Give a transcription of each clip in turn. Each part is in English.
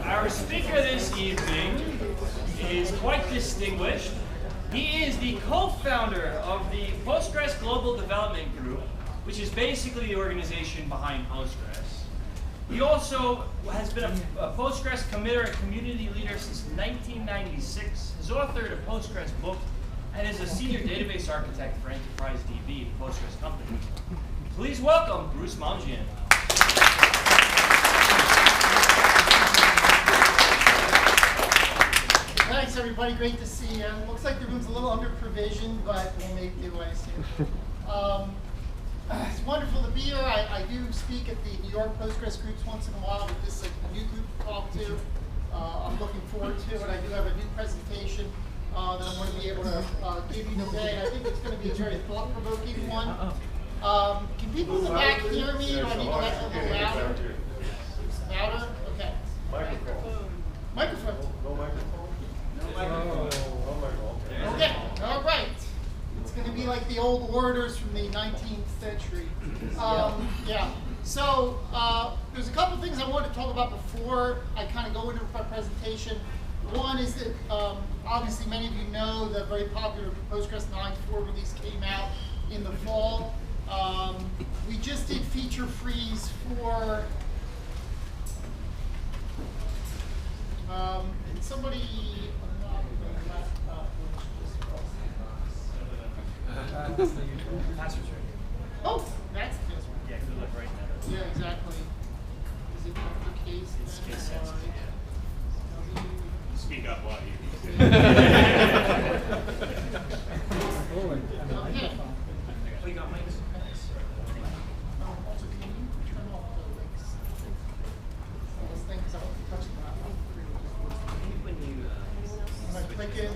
Our speaker this evening is quite distinguished. He is the co-founder of the Postgres Global Development Group, which is basically the organization behind Postgres. He also has been a Postgres committer and community leader since 1996, has authored a Postgres book, and is a senior database architect for EnterpriseDB, the Postgres company. Please welcome Bruce Momjian. Thanks, everybody. Great to see you. Looks like the room's a little under-provisioned, but we'll make do, I assume. It's wonderful to be here. I do speak at the New York Postgres groups once in a while, but this is a new group to talk to. I'm looking forward to it. I do have a new presentation that I'm going to be able to give you today. I think it's going to be a very thought-provoking one. Can people in the back hear me? Do I need to let a little louder? Louder? Okay. Microphone. Microphone. No microphone? No microphone. Okay, all right. It's going to be like the old orators from the 19th century. Yeah. So there's a couple things I wanted to talk about before I kind of go into my presentation. One is that obviously many of you know the very popular Postgres 9.4 release came out in the fall. We just did feature freeze for somebody. Oh, that's this one. Yeah, good luck right now. Yeah, exactly. Is it the case? It's case sensitive, yeah. Speak up while you. Okay. We got mics. Also, can you turn off the links? This thing, because I won't be touching that. When you Am I clicking?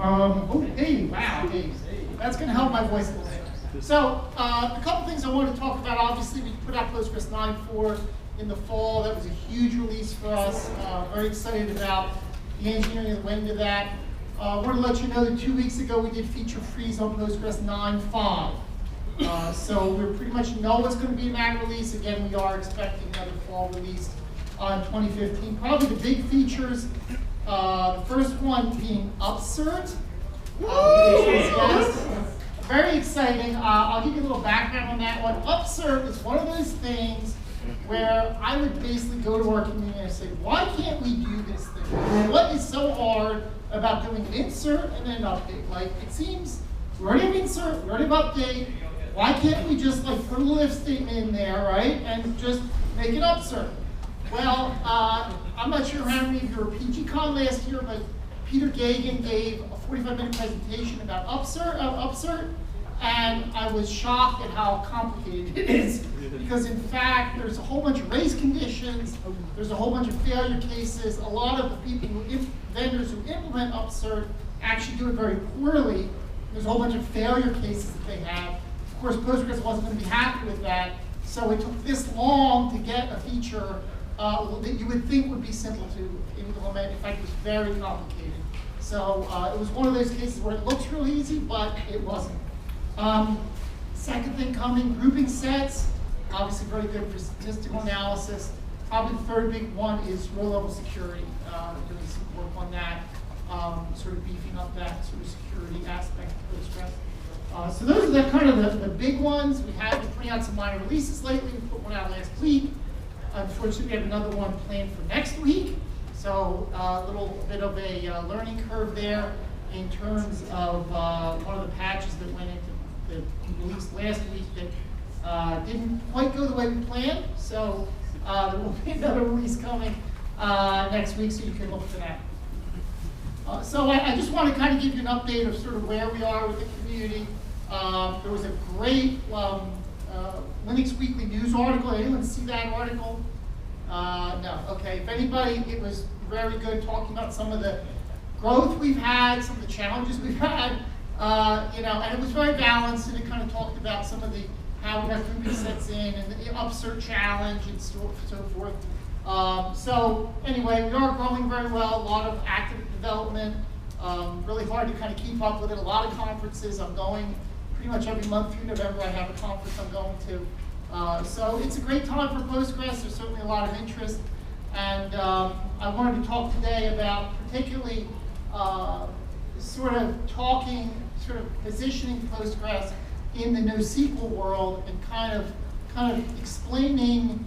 Oh, hey, wow, hey. That's going to help my voice a little bit. So, a couple things I wanted to talk about. Obviously, we put out Postgres 9.4 in the fall. That was a huge release for us. Very excited about the engineering that went into that. I want to let you know that 2 weeks ago we did feature freeze on Postgres 9.5. So we pretty much know what's going to be in that release. Again, we are expecting another fall release in 2015. Probably the big features. The first one being obscurity. Very exciting. I'll give you a little background on that one. Obscurity is one of those things where I would basically go to our community and say, why can't we do this thing? What is so hard about doing an insert and then an update? Like, it seems we already have insert, we already have update. Why can't we just like put a little if statement in there, right, and just make it upsert? Well, I'm not sure how many of you were PGCon last year, but Peter Gagan gave a 45-minute presentation about upsert, and I was shocked at how complicated it is. Because in fact, there's a whole bunch of race conditions, there's a whole bunch of failure cases. A lot of the people vendors who implement upsert actually do it very poorly. There's a whole bunch of failure cases that they have. Of course, Postgres wasn't going to be happy with that, so it took this long to get a feature that you would think would be simple to implement. In fact, it was very complicated. So it was one of those cases where it looks real easy, but it wasn't. Second thing coming, grouping sets. Obviously very good for statistical analysis. Probably the third big one is row-level security. Doing some work on that, sort of beefing up that sort of security aspect of Postgres. So those are kind of the big ones. We have been putting out some minor releases lately. We put one out last week. Unfortunately, we have another one planned for next week. So a little bit of a learning curve there in terms of one of the patches that went into the release last week that didn't quite go the way we planned. So there will be another release coming next week, so you can look for that. So I just want to kind of give you an update of sort of where we are with the community. There was a great Linux Weekly News article. Anyone see that article? No. Okay. If anybody, it was very good, talking about some of the growth we've had, some of the challenges we've had. And it was very balanced, and it kind of talked about some of the how we have grouping sets in and the upsert challenge and so forth. So anyway, we are growing very well. A lot of active development. Really hard to kind of keep up with it. A lot of conferences. I'm going pretty much every month through November. I have a conference I'm going to. So it's a great time for Postgres. There's certainly a lot of interest. And I wanted to talk today about particularly sort of positioning Postgres in the NoSQL world and kind of explaining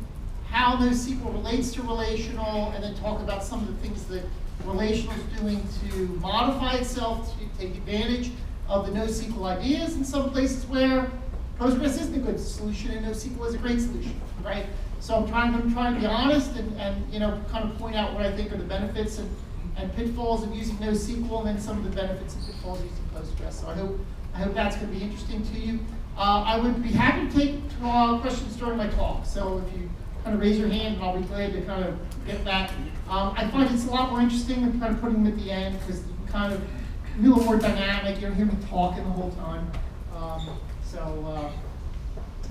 how NoSQL relates to relational, and then talk about some of the things that relational is doing to modify itself to take advantage of the NoSQL ideas in some places where Postgres isn't a good solution and NoSQL is a great solution, right? So I'm trying to be honest and kind of point out what I think are the benefits and pitfalls of using NoSQL, and then some of the benefits and pitfalls of using Postgres. So I hope that's going to be interesting to you. I would be happy to take questions during my talk. So if you kind of raise your hand, I'll be glad to kind of get that. I find it's a lot more interesting than kind of putting them at the end, because you can kind of be a little more dynamic. You don't hear me talking the whole time.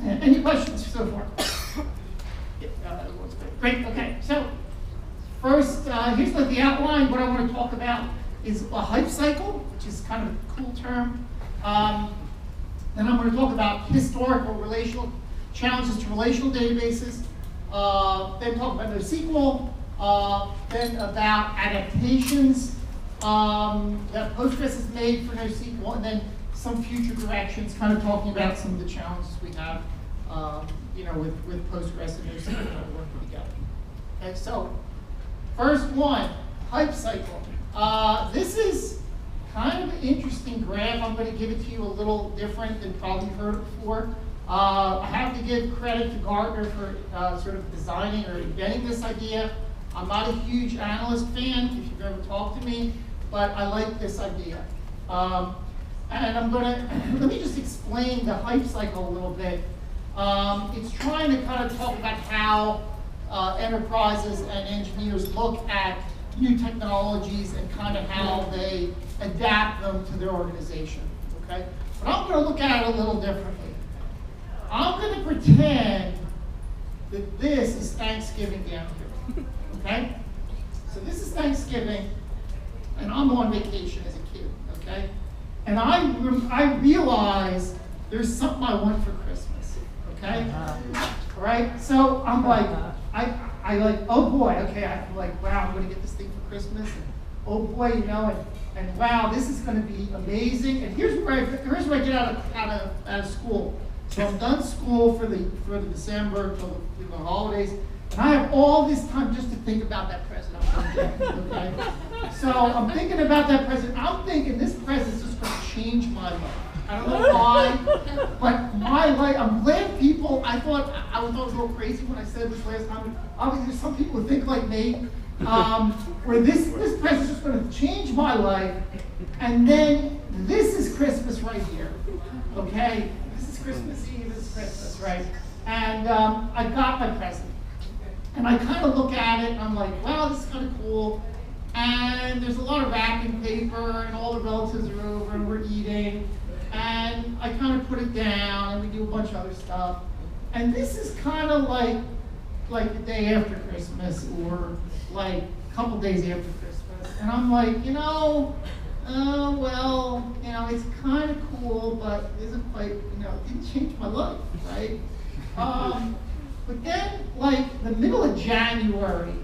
Any questions so far? Great, okay. So first, here's the outline. What I want to talk about is a hype cycle, which is kind of a cool term. Then I'm going to talk about historical relational challenges to relational databases. Then talk about NoSQL. Then about adaptations that Postgres has made for NoSQL, and then some future directions, kind of talking about some of the challenges we have, with Postgres and NoSQL working together. Okay, so first one, hype cycle. This is kind of an interesting graph. I'm going to give it to you a little different than probably you've heard before. I have to give credit to Gartner for sort of designing or inventing this idea. I'm not a huge analyst fan, if you've ever talked to me, but I like this idea. And I'm going to, let me just explain the hype cycle a little bit. It's trying to kind of talk about how enterprises and engineers look at new technologies and kind of how they adapt them to their organization, okay? But I'm going to look at it a little differently. I'm going to pretend that this is Thanksgiving down here, okay? So this is Thanksgiving, and I'm on vacation as a kid, okay? And I realize there's something I want for Christmas, okay? All right, so I'm like, I like, oh boy, okay, I'm like, wow, I'm gonna get this thing for Christmas, and oh boy, and wow, this is gonna be amazing. And here's where I get out of school. So I'm done school for the December till the holidays, and I have all this time just to think about that present I'm gonna get, okay? So I'm thinking about that present. I'm thinking this present's just gonna change my life. I don't know why, but my life, I'm glad people, I thought I was a little crazy when I said this last time. Obviously, there's some people who think like me, where this present's just gonna change my life, and then this is Christmas right here, okay? This is Christmas Eve, this is Christmas, right? And I got my present. And I kind of look at it, and I'm like, wow, this is kind of cool. And there's a lot of wrapping paper, and all the relatives are over, and we're eating. And I kind of put it down, and we do a bunch of other stuff. And this is kind of like the day after Christmas, or like a couple days after Christmas. And I'm like, it's kind of cool, but it isn't quite, it didn't change my life, right? But then, like, the middle of January,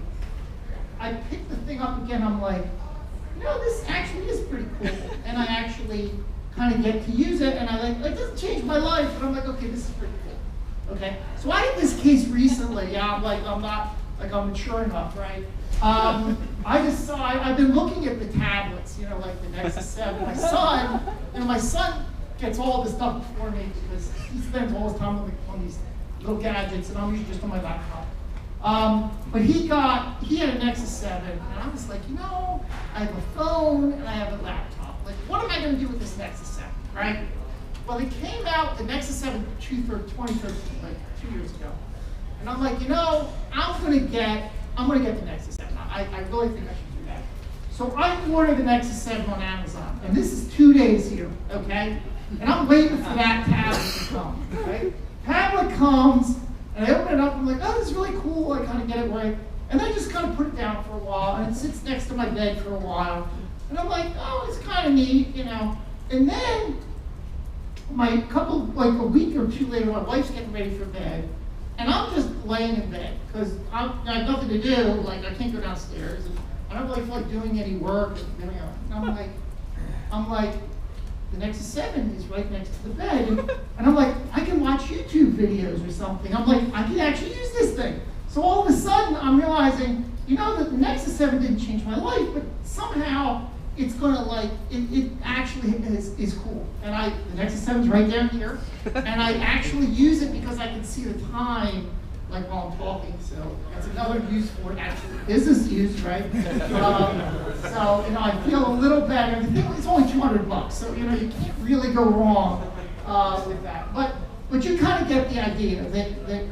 I picked the thing up again. I'm like, this actually is pretty cool. And I actually kind of get to use it, and it doesn't change my life, but I'm like, okay, this is pretty cool. Okay? So I had this case recently. I'm mature enough, right? I've been looking at the tablets, like the Nexus 7. My son gets all this stuff before me because he spends all his time on these little gadgets, and I'm usually just on my laptop. But he had a Nexus 7, and I was like, I have a phone and I have a laptop. Like, what am I going to do with this Nexus 7, right? Well, it came out, the Nexus 7 2013, like 2 years ago. And I'm like, I'm going to get the Nexus 7. I really think I should do that. So I ordered the Nexus 7 on Amazon, and this is 2 days here, okay? And I'm waiting for that tablet to come, right? Tablet comes, and I open it up, and I'm like, oh, this is really cool. I kind of get it right. And I just kind of put it down for a while, and it sits next to my bed for a while. And I'm like, oh, it's kind of neat, And then, a week or two later, my wife's getting ready for bed, And I'm just laying in bed because I have nothing to do. Like I can't go downstairs, and I don't really feel like doing any work. And I'm like, the Nexus 7 is right next to the bed, and I'm like, I can watch YouTube videos or something. I'm like, I can actually use this thing. So all of a sudden, I'm realizing, you know, that the Nexus 7 didn't change my life, but somehow it's gonna like, it actually is cool. And the Nexus 7's right down here, and I actually use it because I can see the time, like while I'm talking. So that's another use for it, actually business use, right? So you know, I feel a little better. It's only $200, so you know, you can't really go wrong with that. But you kind of get the idea that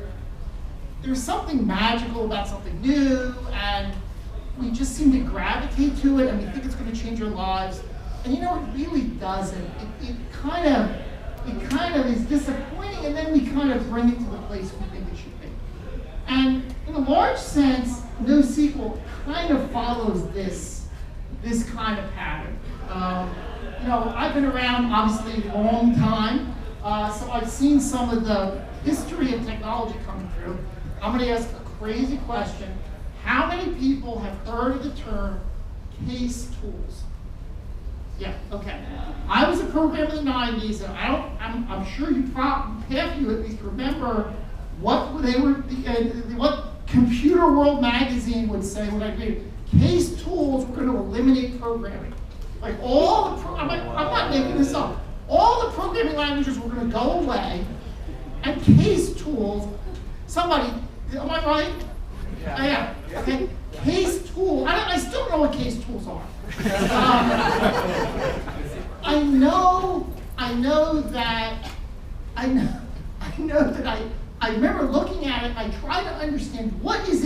there's something magical about something new, and we just seem to gravitate to it, and we think it's going to change our lives. And you know, it really doesn't. It kind of is disappointing, and then we kind of bring it to the place we think it should be. And in a large sense, NoSQL kind of follows this kind of pattern. You know, I've been around obviously a long time, so I've seen some of the history of technology coming through. I'm going to ask a crazy question. How many people have heard of the term case tools? Yeah, okay. I was a programmer in the 90s, and I'm sure half of you at least remember what Computer World magazine would say when I did. Case tools were going to eliminate programming. Like all the, I'm not making this up. All the programming languages were going to go away, and case tools, somebody, am I right? Yeah. Okay. Case tool. I still don't know what case tools are. I know that I remember looking at it and I tried to understand what is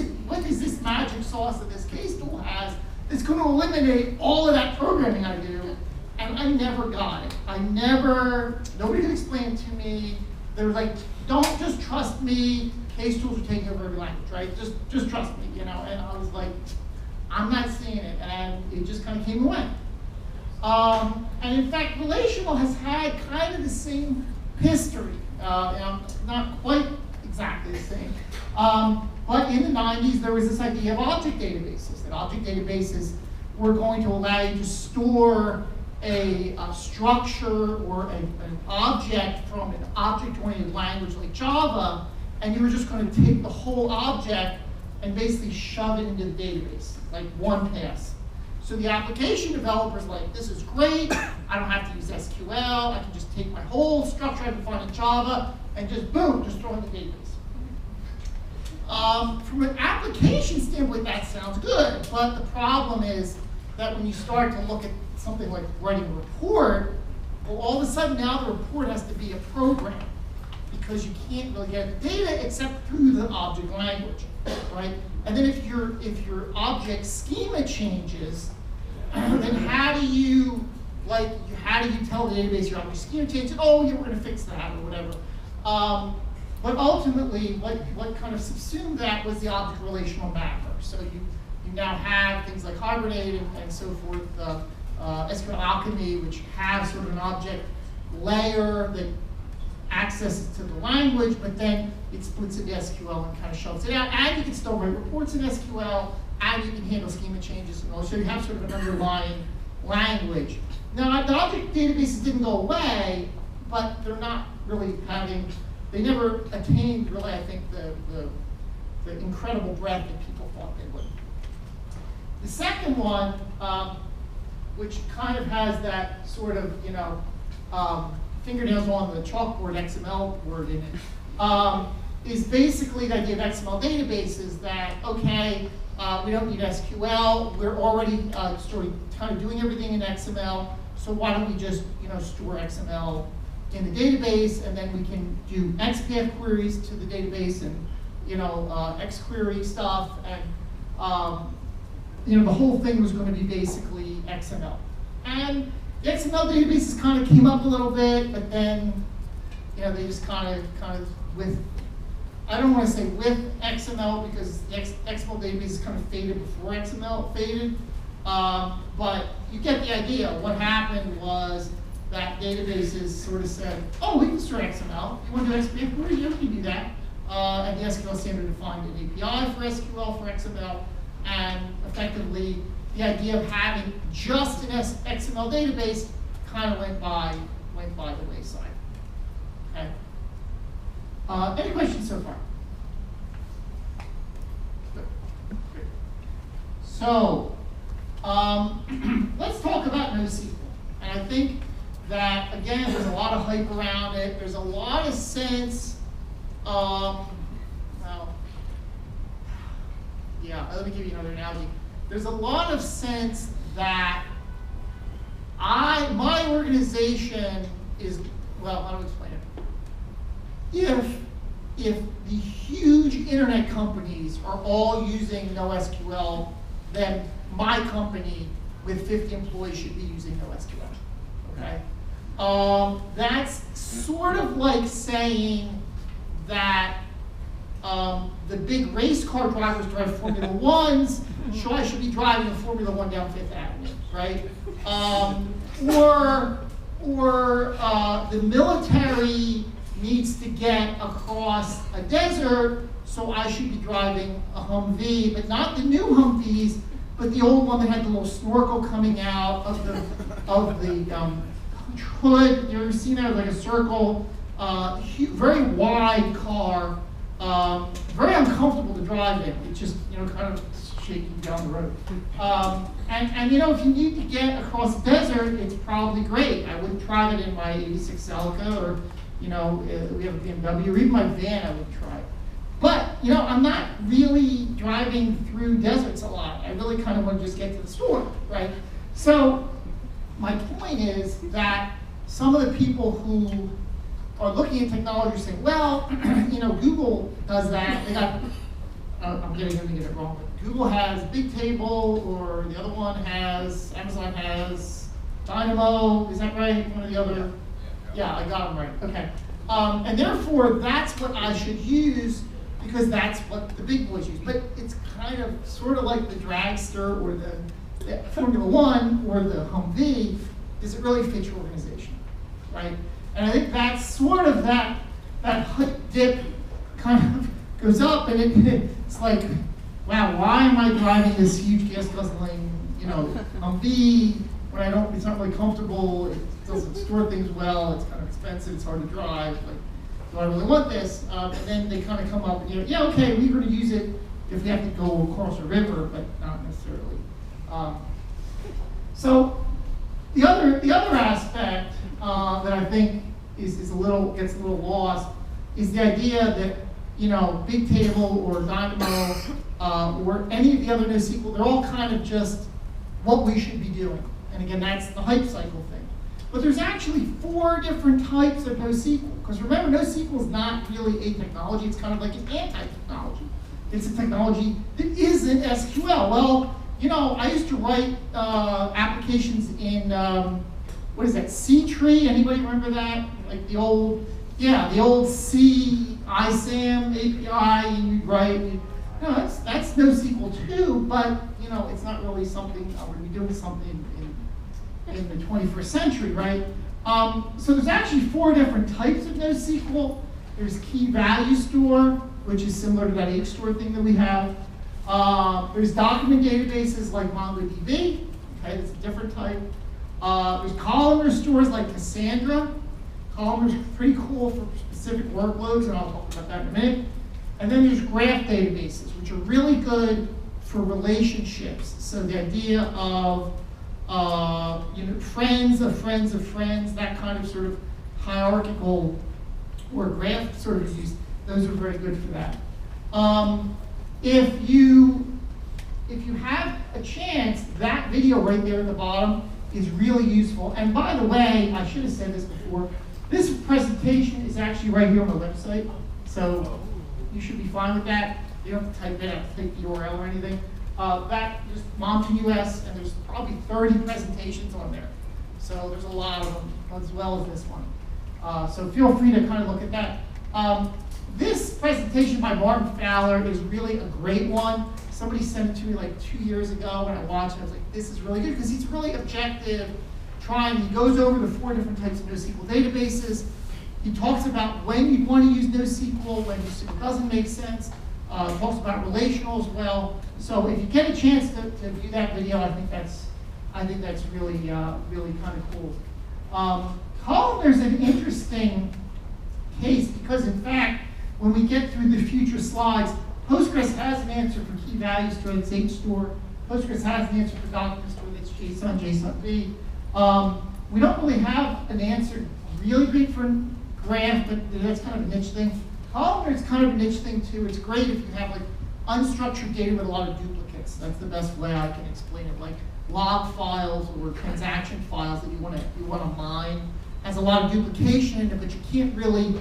this magic sauce that this case tool has that's going to eliminate all of that programming I do, and I never got it. Nobody could explain it to me. They were like, don't just trust me. Case tools are taking over every language, right? Just trust me, you know. And I was like, I'm not seeing it, and it just kind of came away. And in fact, Relational has had kind of the same history, not quite exactly the same. But in the 90s, there was this idea of object databases. That object databases were going to allow you to store a structure or an object from an object-oriented language like Java, and you were just going to take the whole object and basically shove it into the database, like one pass. So the application developers like, this is great, I don't have to use SQL, I can just take my whole structure I've defined in Java and just boom, just throw it in the database. From an application standpoint, that sounds good, but the problem is that when you start to look at something like writing a report, well, all of a sudden now the report has to be a program, because you can't really get the data except through the object language, right? And then if your object schema changes, then how do you tell the database your object schema changes? Oh, yeah, we're going to fix that or whatever. But ultimately, what kind of subsumed that was the object relational mapper. So you now have things like Hibernate and so forth, SQL Alchemy, which have sort of an object layer that access to the language, but then it splits into SQL and kind of shoves it out. And you can still write reports in SQL, and you can handle schema changes and all. So you have sort of an underlying language. Now, the object databases didn't go away, but they're not really they never attained really, I think, the incredible breadth that people thought they would. The second one, which kind of has that sort of, fingernails on the chalkboard XML word in it, is basically the idea of XML databases that, okay, we don't need SQL, we're already kind of doing everything in XML, so why don't we just store XML in the database, and then we can do XPF queries to the database and XQuery stuff, and the whole thing was going to be basically XML. And the XML databases kind of came up a little bit, but then they just kind of with, I don't want to say with XML because the XML database kind of faded before XML faded, but you get the idea. What happened was that databases sort of said, oh, we can store XML. You want to do XPF query? Yeah, we can do that. and the SQL standard defined an API for SQL for XML, and effectively the idea of having just an XML database kind of went by the wayside. Okay. Any questions so far? Good. So let's talk about NoSQL. And I think that, again, there's a lot of hype around it. There's a lot of sense, well, yeah, let me give you another analogy. There's a lot of sense that my organization is, well, how do I explain it? If the huge internet companies are all using NoSQL, then my company with 50 employees should be using NoSQL, okay? That's sort of like saying that the big race car drivers drive Formula Ones, so I should be driving a Formula One down Fifth Avenue, right? Or the military needs to get across a desert, so I should be driving a Humvee, but not the new Humvees, but the old one that had the little snorkel coming out of the hood. You ever seen that? Like a circle, very wide car, very uncomfortable to drive in. It's just, kind of shaking down the road. And if you need to get across the desert, it's probably great. I wouldn't try it in my 86 Celica, or we have a BMW, or even my van, I would try it. But, I'm not really driving through deserts a lot. I really kind of want to just get to the store, right? So my point is that some of the people who are looking at technology are saying, well, Google does that. They got, I'm going to get it wrong, but Google has Bigtable, or the other one has, Amazon has Dynamo. Is that right? One of the other? Yeah, I got them right. Okay. And therefore, that's what I should use, because that's what the big boys use. But it's kind of sort of like the dragster or the Formula One or the Humvee. Does it really fit your organization, right? And I think that's sort of that hype dip kind of goes up, and it's like, wow, why am I driving this huge gas guzzling, Humvee when it's not really comfortable, it doesn't store things well, it's kind of expensive, it's hard to drive. Like, do I really want this? And then they kind of come up and yeah, okay, we're going to use it if we have to go across a river, but not necessarily. So the other aspect that I think gets a little lost is the idea that Bigtable or Dynamo or any of the other NoSQL, they're all kind of just what we should be doing. And again, that's the hype cycle thing. But there's actually 4 different types of NoSQL. Because remember, NoSQL is not really a technology. It's kind of like an anti-technology. It's a technology that isn't SQL. Well, I used to write applications in, what is that, C-Tree? Anybody remember that? Like the old C, ISAM API, and you'd write, that's NoSQL too, but, it's not really something, I would be doing something in the 21st century, right? So there's actually 4 different types of NoSQL. There's key value store, which is similar to that HStore thing that we have. There's document databases like MongoDB, okay, that's a different type. There's columnar stores like Cassandra. Columnar is pretty cool for specific workloads, and I'll talk about that in a minute. And then there's graph databases, which are really good for relationships. So the idea of friends of friends of friends, that kind of sort of hierarchical or graph sort of use, those are very good for that. If you have a chance, that video right there at the bottom is really useful. And by the way, I should have said this before, this presentation is actually right here on the website, so you should be fine with that. You don't have to type it out, type the URL or anything. That just Momjian US, and there's probably 30 presentations on there. So there's a lot of them, as well as this one. So feel free to kind of look at that. This presentation by Martin Fowler is really a great one. Somebody sent it to me like 2 years ago, and I watched it. I was like, this is really good, because he's really objective. He goes over the 4 different types of NoSQL databases. He talks about when you want to use NoSQL, when it doesn't make sense. Talks about relational as well. So if you get a chance to view that video, I think that's really really kind of cool. Columnar is an interesting case because in fact, when we get through the future slides, Postgres has an answer for key value store that's H store. Postgres has an answer for document store that's JSON, JSONB. We don't really have an answer really great for graph, but that's kind of a niche thing. Columnar is kind of a niche thing too. It's great if you have like unstructured data with a lot of duplicates. That's the best way I can explain it. Like log files or transaction files that you want to mine has a lot of duplication in it, but you can't really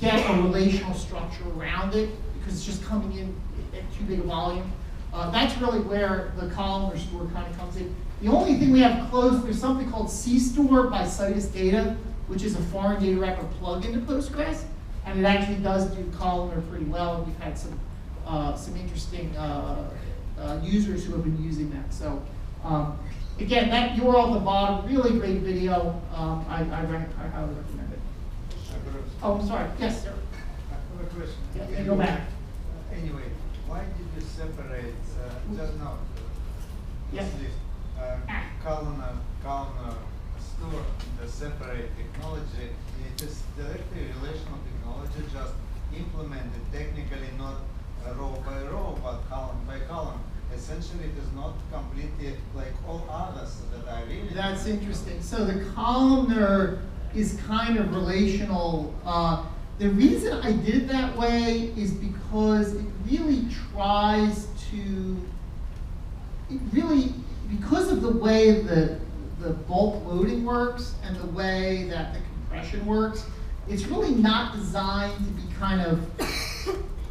get a relational structure around it because it's just coming in at too big a volume. That's really where the columnar store kind of comes in. The only thing we have close, there's something called CStore by Citus Data, which is a foreign data wrapper plugin to Postgres, and it actually does do columnar pretty well. And we've had some interesting users who have been using that. So again, that URL at the bottom, really great video. I highly recommend it. Oh, I'm sorry. Yes, sir. I have a question. Yeah, go back. Anyway, why did you separate just now? Yes. Columnar store, the separate technology? It is directly relational technology, just implemented technically not row by row, but column by column. Essentially, it is not completely like all others that I really. That's interesting. So the columnar is kind of relational. The reason I did it that way is because it really tries to, because of the way the bulk loading works and the way that the compression works, it's really not designed to be kind of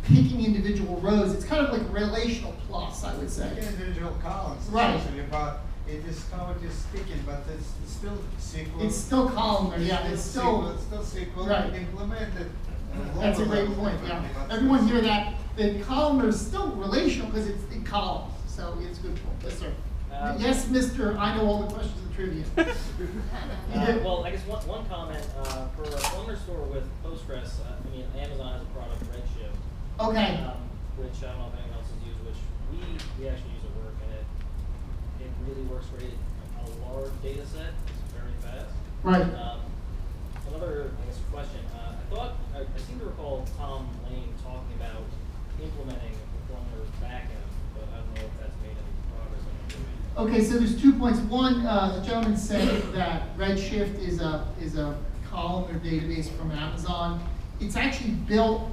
picking individual rows. It's kind of like relational plus, I would say. Individual columns, right? Essentially, but it is how it is speaking, but it's still SQL. It's still columnar, yeah. It's still SQL right. Implemented. That's a great point. Yeah. Everyone hear that? The columnar is still relational because it's in columns, so it's a good point. Yes, sir. Yes, Mr. I know all the questions of trivia. Well, I guess one comment for a columnar store with Postgres. I mean, Amazon has a product, Redshift. Okay. Which I don't know if anyone else has used. Which we actually use at work, and it really works great. A large data set, it's very fast. Right. Another, I guess, question. I seem to recall Tom Lane talking about implementing a columnar backend, but I don't know if that's made any progress on it. Okay, so there's 2 points. One, the gentleman said that Redshift is a columnar database from Amazon. It's actually built.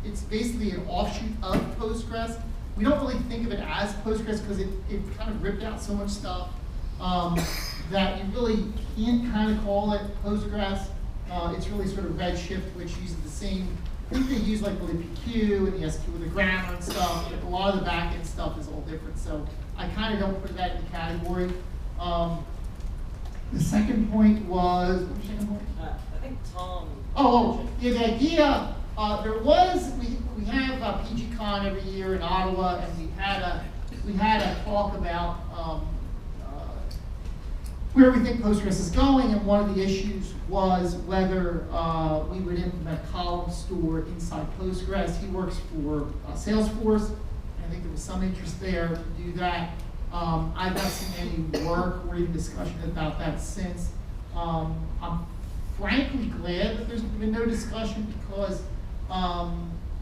It's basically an offshoot of Postgres. We don't really think of it as Postgres because it kind of ripped out so much stuff that you really can't kind of call it Postgres. It's really sort of Redshift, which uses the same, I think they use like the PQ and the SQ, the grammar and stuff, but a lot of the backend stuff is all different. So I kind of don't put that in the category. The second point was, what was the second point? I think Tom. Yeah, the idea, we have PGCon every year in Ottawa, and we had a talk about where we think Postgres is going, and one of the issues was whether we would implement a column store inside Postgres. He works for Salesforce, and I think there was some interest there to do that. I've not seen any work or even discussion about that since. I'm frankly glad that there's been no discussion because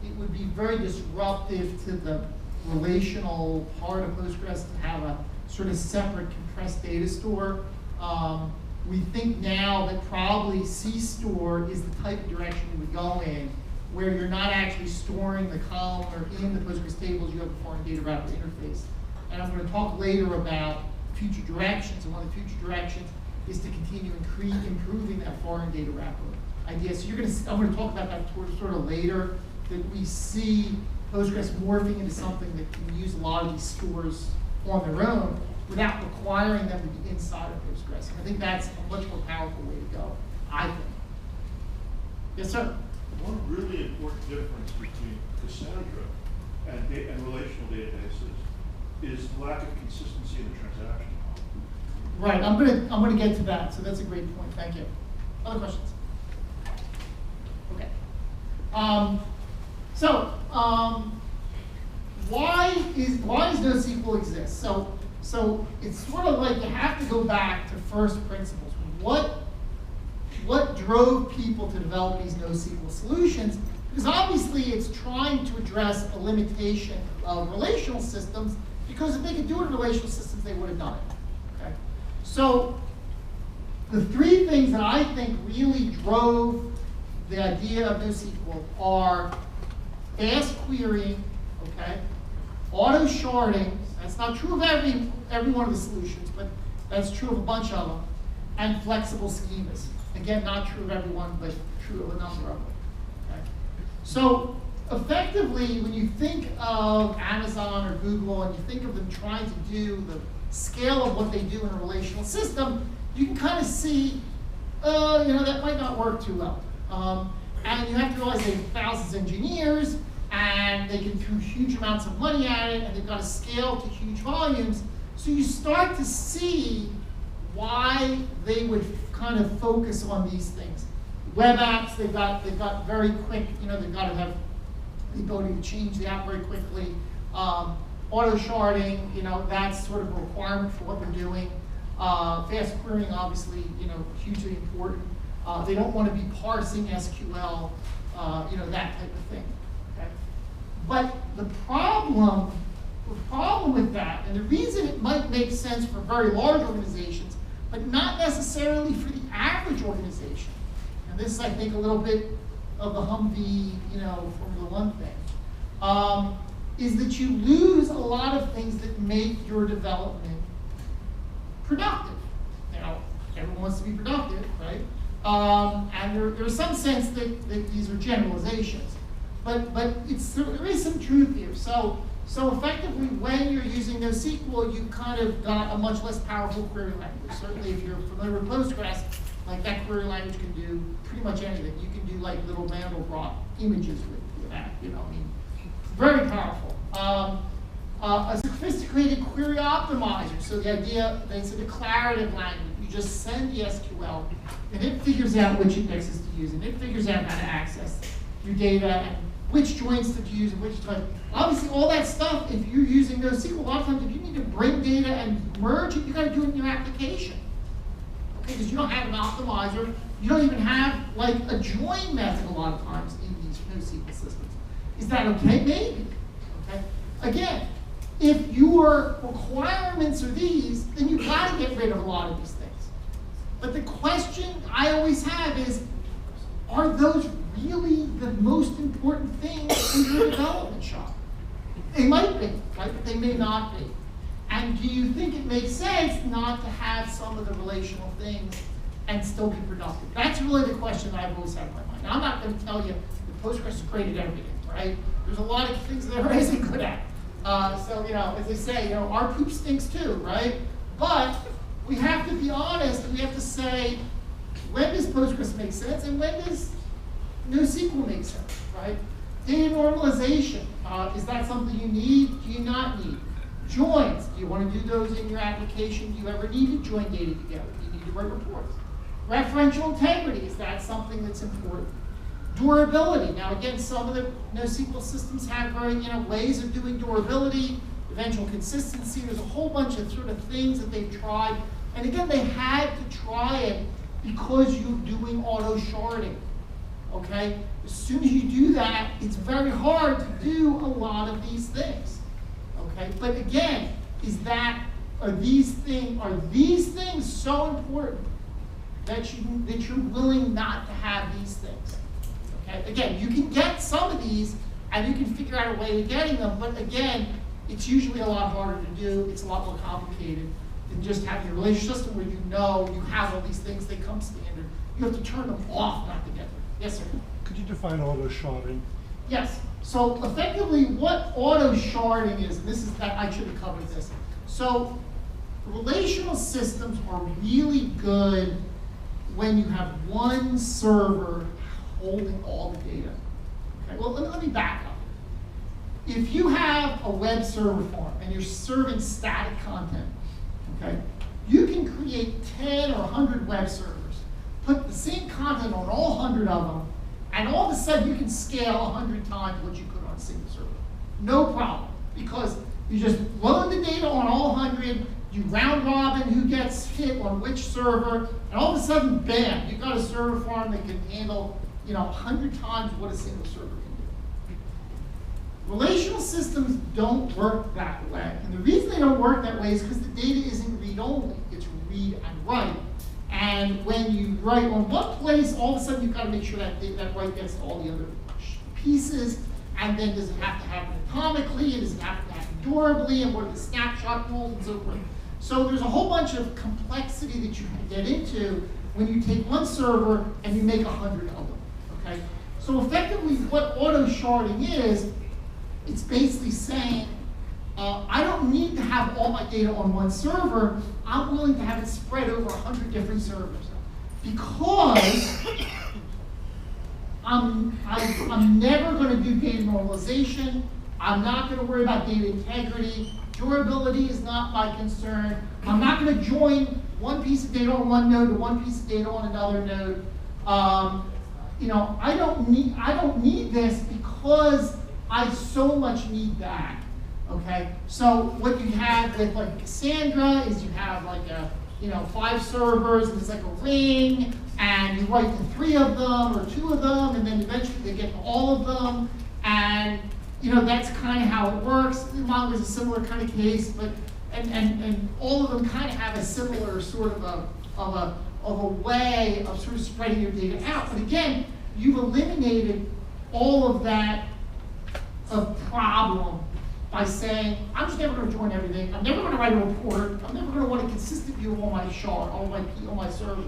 it would be very disruptive to the relational part of Postgres to have a sort of separate compressed data store. We think now that probably CStore is the type of direction you would go in, where you're not actually storing the columnar in the Postgres tables, you have a foreign data wrapper interface. And I'm going to talk later about future directions, and one of the future directions is to continue improving that foreign data wrapper idea. So I'm going to talk about that sort of later, that we see Postgres morphing into something that can use a lot of these stores on their own without requiring them to be inside of Postgres. And I think that's a much more powerful way to go, I think. Yes, sir? One really important difference between Cassandra and relational databases is the lack of consistency in the transaction. Right, I'm gonna get to that, so that's a great point, thank you. Other questions? Why does NoSQL exist? So it's sort of like you have to go back to first principles. What drove people to develop these NoSQL solutions? Because obviously it's trying to address a limitation of relational systems, because if they could do it in relational systems, they would have done it. Okay? So the three things that I think really drove the idea of NoSQL are fast querying, okay, auto sharding. That's not true of every one of the solutions, but that's true of a bunch of them, and flexible schemas. Again, not true of everyone, but true of a number of them. Okay? So effectively, when you think of Amazon or Google and you think of them trying to do the scale of what they do in a relational system, you can kind of see, that might not work too well. And you have to realize they have thousands of engineers, and they can throw huge amounts of money at it, and they've got to scale to huge volumes. So you start to see why they would kind of focus on these things. Web apps, they've got very quick, they've got to have the ability to change the app very quickly. Auto sharding, that's sort of a requirement for what they're doing. Fast querying, obviously, hugely important. They don't want to be parsing SQL, that type of thing. Okay? But the problem with that, and the reason it might make sense for very large organizations, but not necessarily for the average organization, and this is, I think, a little bit of the Humvee, Formula One thing, is that you lose a lot of things that make your development productive. Everyone wants to be productive, right? And there's some sense that these are generalizations, but there is some truth here. So effectively, when you're using NoSQL, you kind of got a much less powerful query language. Certainly, if you're familiar with Postgres, like that query language can do pretty much anything. You can do like little Mandelbrot images with that. Very powerful. A sophisticated query optimizer. So the idea that it's a declarative language. You just send the SQL, and it figures out which indexes to use, and it figures out how to access your data, and which joins to use, and which type. Obviously, all that stuff, if you're using NoSQL, a lot of times if you need to bring data and merge it, you got to do it in your application. Okay, because you don't have an optimizer. You don't even have like a join method a lot of times in these NoSQL systems. Is that okay? Maybe. Okay. Again, if your requirements are these, then you've got to get rid of a lot of these things. But the question I always have is, are those really the most important things in your development shop? They might be, right? But they may not be. And do you think it makes sense not to have some of the relational things and still be productive? That's really the question that I've always had in my mind. Now, I'm not going to tell you that Postgres is great at everything, right? There's a lot of things that it isn't good at. As they say, our poop stinks too, right? But we have to be honest, and we have to say, when does Postgres make sense, and when does NoSQL make sense, right? Data normalization, is that something you need? Do you not need? Joins, do you want to do those in your application? Do you ever need to join data together? Do you need to write reports? Referential integrity, is that something that's important? Durability, now again, some of the NoSQL systems have very, ways of doing durability, eventual consistency. There's a whole bunch of sort of things that they've tried. And again, they had to try it because you're doing auto sharding, okay? As soon as you do that, it's very hard to do a lot of these things, okay? But again, are these things so important that you're willing not to have these things? Okay? Again, you can get some of these, and you can figure out a way of getting them, but again, it's usually a lot harder to do. It's a lot more complicated than just having a relational system where you have all these things, they come standard. You have to turn them off not to get them. Yes, sir? Could you define auto sharding? Yes. So effectively, what auto sharding is, and this is that I should have covered this. So relational systems are really good when you have one server holding all the data. Okay. Well, let me back up. If you have a web server farm and you're serving static content, okay, you can create 10 or 100 web servers, put the same content on all 100 of them, And all of a sudden, you can scale 100 times what you could on a single server. No problem, because you just load the data on all 100, you round robin who gets hit on which server, and all of a sudden, bam, you've got a server farm that can handle 100 times what a single server can do. Relational systems don't work that way. And the reason they don't work that way is because the data isn't read-only, it's read and write. And when you write on one place, all of a sudden you've got to make sure that that write gets to all the other pieces. And then does it have to happen atomically? And does it have to happen durably? And what are the snapshot rules and so forth? So there's a whole bunch of complexity that you can get into when you take one server and you make 100 of them. Okay? So effectively, what auto sharding is, it's basically saying, I don't need to have all my data on one server. I'm willing to have it spread over 100 different servers. Because I'm never going to do data normalization. I'm not going to worry about data integrity. Durability is not my concern. I'm not going to join one piece of data on one node to one piece of data on another node. I don't need this because I so much need that. Okay, so what you have with like Cassandra is you have like 5 servers and it's like a ring, and you write to 3 of them or 2 of them, and then eventually they get to all of them, and that's kind of how it works. Mongo is a similar kind of case, but and all of them kind of have a similar sort of a way of sort of spreading your data out. But again, you've eliminated all of that problem by saying, I'm just never going to join everything. I'm never going to write a report. I'm never going to want a consistent view of all my shard, all my servers,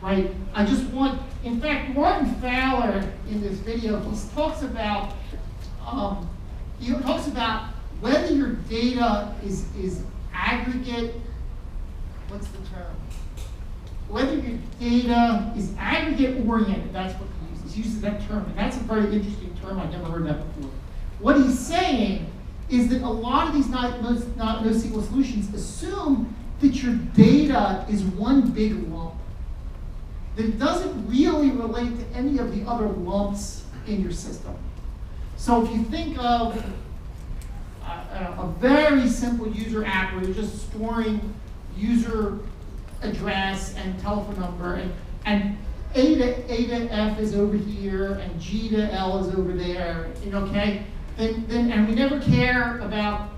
right? I just want, in fact, Martin Fowler in this video, he talks about whether your data is aggregate, what's the term? Whether your data is aggregate oriented, that's what he uses. He uses that term, and that's a very interesting term. I've never heard that before. What he's saying is that a lot of these NoSQL solutions assume that your data is one big lump, that it doesn't really relate to any of the other lumps in your system. So if you think of a very simple user app where you're just storing user address and telephone number, and A to F is over here, and G to L is over there, okay? And we never care about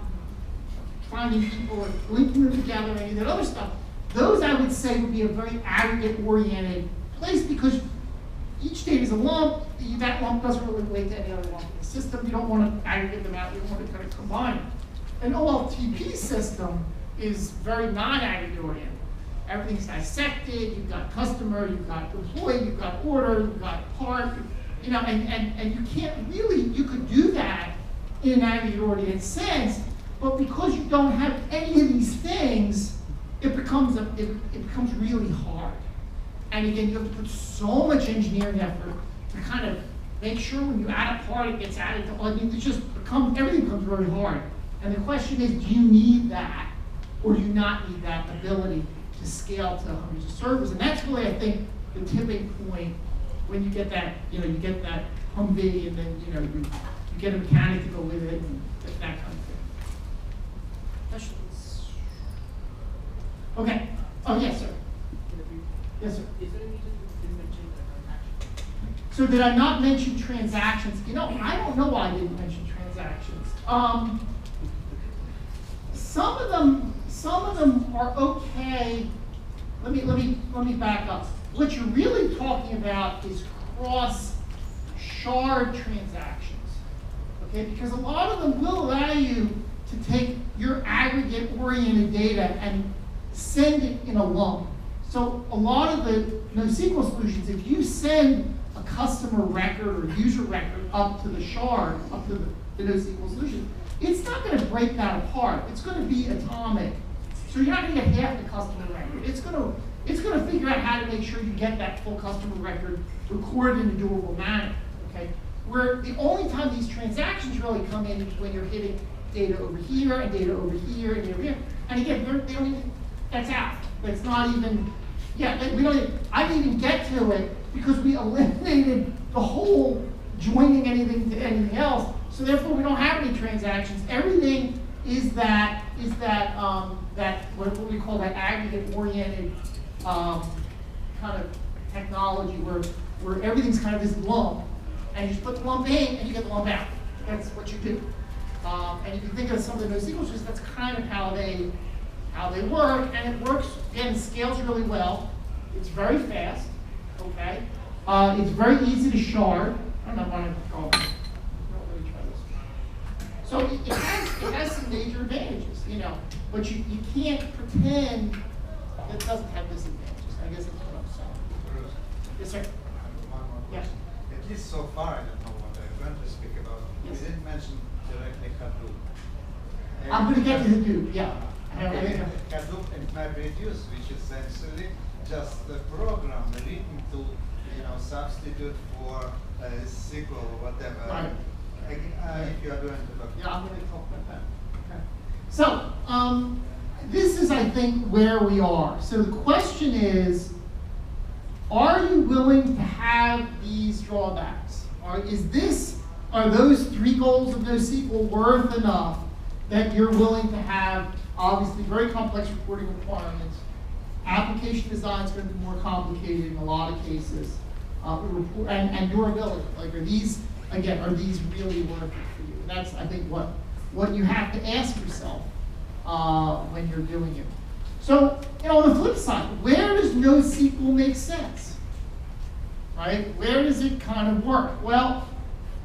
finding people or linking them together or any of that other stuff. Those, I would say, would be a very aggregate-oriented place because each data is a lump. That lump doesn't really relate to any other lump in the system. You don't want to aggregate them out. You don't want to kind of combine them. An OLTP system is very non-aggregate-oriented. Everything's dissected. You've got customer, you've got employee, you've got order, you've got part. And you can't really, you could do that in an aggregate-oriented sense, but because you don't have any of these things, it becomes really hard. And again, you have to put so much engineering effort to kind of make sure when you add a part, it gets added to, everything becomes very hard. And the question is, do you need that, or do you not need that ability to scale to hundreds of servers? And that's really, I think, the tipping point when you get that, you get that Humvee, and then you get a mechanic to go with it, and that kind of thing. Questions? Okay. Oh yes, sir. Yes, sir. Is there a reason you didn't mention transactions? So did I not mention transactions? I don't know why I didn't mention transactions. Some of them are okay. Let me back up. What you're really talking about is cross-shard transactions, okay? Because a lot of them will allow you to take your aggregate-oriented data and send it in a lump. So a lot of the NoSQL solutions, if you send a customer record or user record up to the shard, up to the NoSQL solution, it's not going to break that apart. It's going to be atomic. So you're not going to get half the customer record. It's going to figure out how to make sure you get that full customer record recorded in a durable manner. Okay? Where the only time these transactions really come in is when you're hitting data over here and data over here and data over here. And again, they don't even, that's out. That's not even, we don't even, I didn't even get to it because we eliminated the whole joining anything to anything else. So therefore, we don't have any transactions. Everything is that what we call that aggregate-oriented kind of technology where everything's kind of this lump, and you just put the lump in and you get the lump out. That's what you do. And you can think of some of the NoSQL systems. That's kind of how they work, and it works. Again, it scales really well. It's very fast. Okay. It's very easy to shard. I don't know why I'm going. Let me try this. So it has some major advantages, but you can't pretend that it doesn't have disadvantages. I guess that's what I'm saying. Bruce, Yes, sir. one more Yes. question. At least so far, I don't know what I'm going to speak about. Yes. You didn't mention directly Hadoop. I'm going to get to Hadoop. Yeah. Okay. Hadoop and MapReduce, which is essentially just a program written to substitute for SQL or whatever. Right. If you are going to talk. Yeah, I'm going to talk about that. Okay. So, this is, I think, where we are. So the question is, are you willing to have these drawbacks? Are those 3 goals of NoSQL worth enough that you're willing to have, obviously, very complex reporting requirements? Application design is going to be more complicated in a lot of cases. And durability. Like, are these really worth it for you? And that's, I think, what you have to ask yourself when you're doing it. So, on the flip side, where does NoSQL make sense? Right? Where does it kind of work? Well,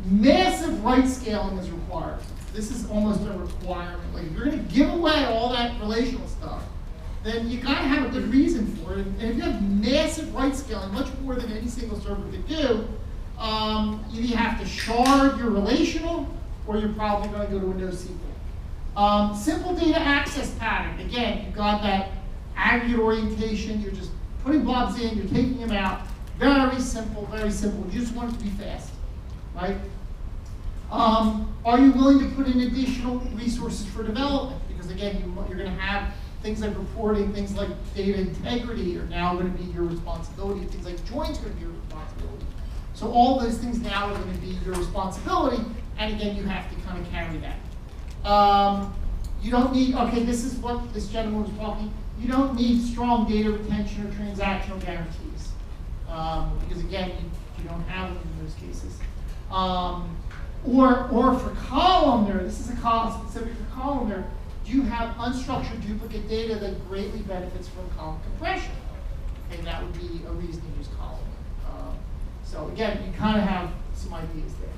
massive right scaling is required. This is almost a requirement. Like, if you're going to give away all that relational stuff, then you gotta have a good reason for it. And if you have massive right scaling, much more than any single server could do, you either have to shard your relational, or you're probably going to go to a NoSQL. Simple data access pattern. Again, you've got that aggregate orientation. You're just putting blobs in, you're taking them out. Very simple, very simple. You just want it to be fast, right? Are you willing to put in additional resources for development? Because again, you're going to have things like reporting, things like data integrity are now going to be your responsibility. Things like joins are going to be your responsibility. So all those things now are going to be your responsibility, and again, you have to kind of carry that. You don't need, okay, this is what this gentleman was talking, you don't need strong data retention or transactional guarantees. Because again, you don't have them in those cases. Or for columnar, this is a column specific for columnar, you have unstructured duplicate data that greatly benefits from column compression. Okay, that would be a reason to use column. So again, you kind of have some ideas there.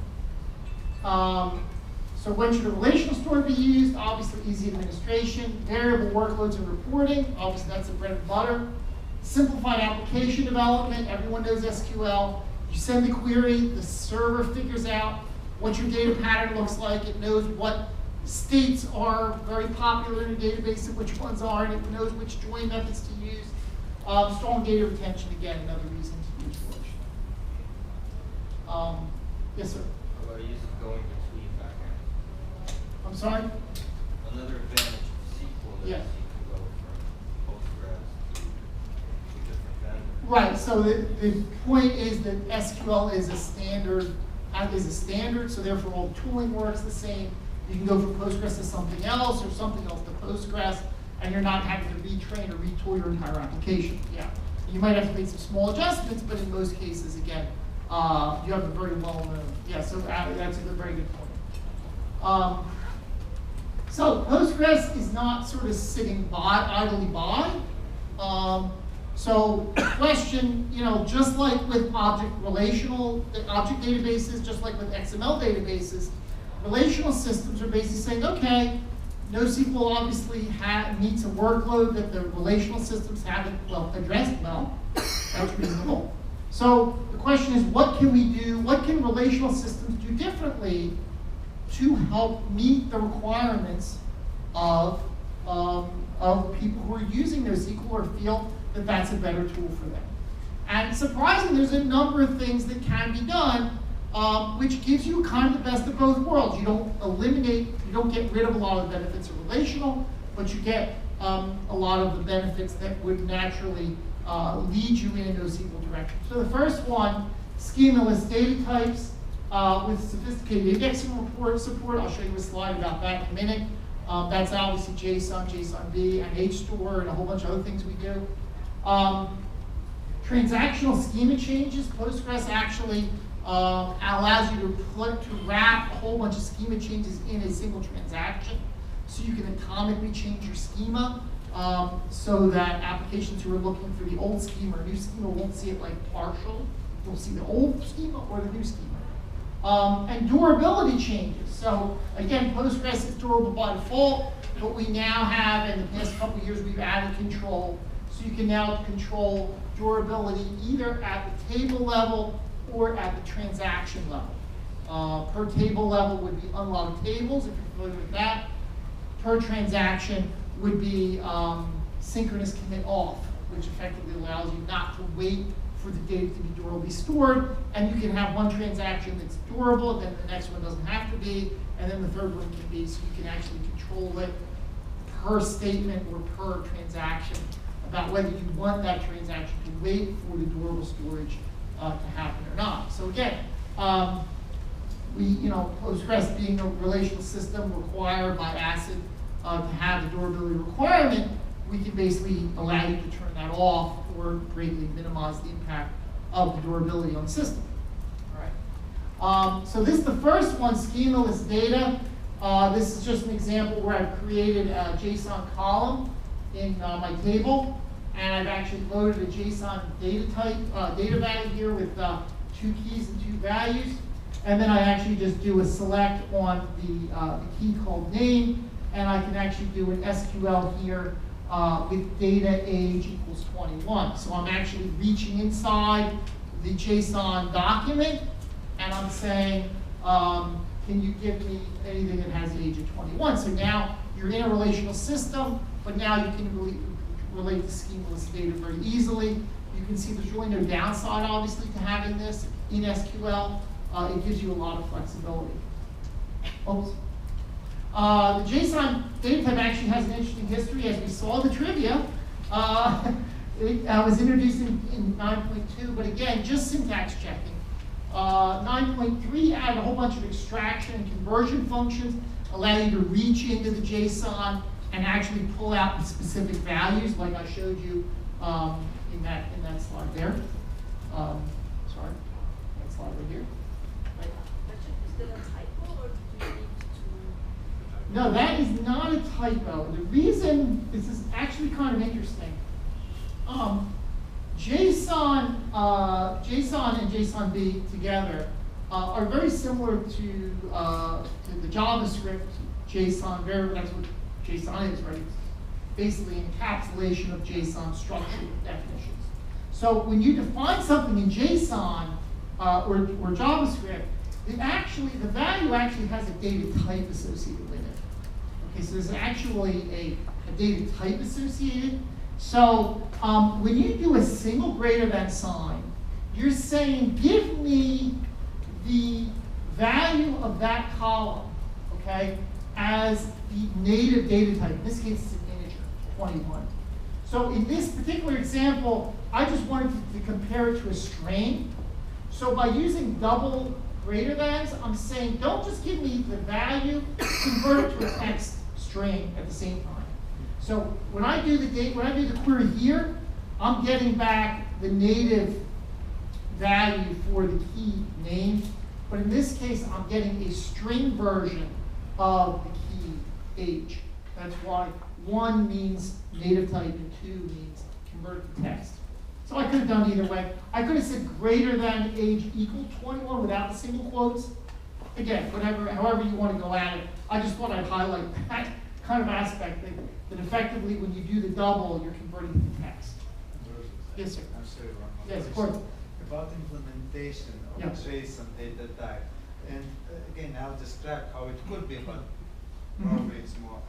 So when should a relational store be used? Obviously, easy administration, variable workloads and reporting. Obviously, that's the bread and butter. Simplified application development. Everyone knows SQL. You send the query, the server figures out what your data pattern looks like. It knows what states are very popular in a database and which ones are, and it knows which join methods to use. Strong data retention, again, another reason to use relational. Yes, sir? How about using going between backends? I'm sorry? Another advantage of SQL is Yeah. you can go from Postgres to different vendors. Right, so the point is that SQL is a standard, so therefore all the tooling works the same. You can go from Postgres to something else, or something else to Postgres, and you're not having to retrain or retool your entire application. Yeah, you might have to make some small adjustments, but in most cases, again, you have a very well-known. Yeah, so that's a very good point. So Postgres is not sort of sitting idly by. So question, just like with object databases, just like with XML databases, relational systems are basically saying, okay, NoSQL obviously meets a workload that the relational systems haven't addressed well. That's reasonable. So the question is, what can we do? What can relational systems do differently to help meet the requirements of people who are using NoSQL or feel that that's a better tool for them? And surprisingly, there's a number of things that can be done, which gives you kind of the best of both worlds. You don't get rid of a lot of the benefits of relational, but you get a lot of the benefits that would naturally lead you in a NoSQL direction. So the first one, Schema-Less Data types with sophisticated indexing support. I'll show you a slide about that in a minute. That's obviously JSON, JSONB, and HStore, and a whole bunch of other things we do. Transactional schema changes. Postgres actually allows you to wrap a whole bunch of schema changes in a single transaction. So you can atomically change your schema so that applications who are looking for the old schema or new schema won't see it like partial. You'll see the old schema or the new schema. And durability changes. So again, Postgres is durable by default, but we now have, in the past couple of years, we've added control. So you can now control durability either at the table level or at the transaction level. Per table level would be unlocked tables, if you're familiar with that. Per transaction would be synchronous commit off, which effectively allows you not to wait for the data to be durably stored, and you can have one transaction that's durable, then the next one doesn't have to be, and then the third one can be, so you can actually control it per statement or per transaction about whether you want that transaction to wait for the durable storage to happen or not. So again, Postgres being a relational system required by ACID to have the durability requirement, we can basically allow you to turn that off or greatly minimize the impact of the durability on the system. All right. So this is the first one, Schema-Less Data. This is just an example where I've created a JSON column in my table, and I've actually loaded a JSON data type, data value here with 2 keys and 2 values. And then I actually just do a select on the key called name, and I can actually do an SQL here with data age equals 21. So I'm actually reaching inside the JSON document, and I'm saying, can you give me anything that has the age of 21? So now you're in a relational system, but now you can relate to schema-less data very easily. You can see there's really no downside, obviously, to having this in SQL. It gives you a lot of flexibility. Oops. The JSON data type actually has an interesting history, as we saw in the trivia. It was introduced in 9.2, but again, just syntax checking. 9.3 added a whole bunch of extraction and conversion functions, allow you to reach into the JSON and actually pull out the specific values, like I showed you in that slide there. Sorry, that slide right here. Is there a typo, or do you need to? No, that is not a typo. The reason, this is actually kind of interesting. JSON and JSONB together are very similar to the JavaScript JSON. That's what JSON is, right? It's basically an encapsulation of JSON structure definitions. So when you define something in JSON or JavaScript, the value actually has a data type associated with it. Okay, so there's actually a data type associated. So when you do a single greater than sign, you're saying, give me the value of that column, okay, as the native data type. In this case, it's an integer, 21. So in this particular example, I just wanted to compare it to a string. So by using double greater thans, I'm saying, don't just give me the value, convert it to a text string at the same time. So when I do the query here, I'm getting back the native value for the key name, but in this case, I'm getting a string version of the key age. That's why 1 means native type and 2 means convert to text. So I could have done either way. I could have said greater than age equal 21 without the single quotes. Again, however you want to go at it. I just thought I'd highlight that kind of aspect that effectively when you do the double, you're converting to text. Yes, sir. I'm sorry, one more Yes, of question. course. About implementation of Yeah. JSON data type. And again, I'll describe how it could be, but probably it's more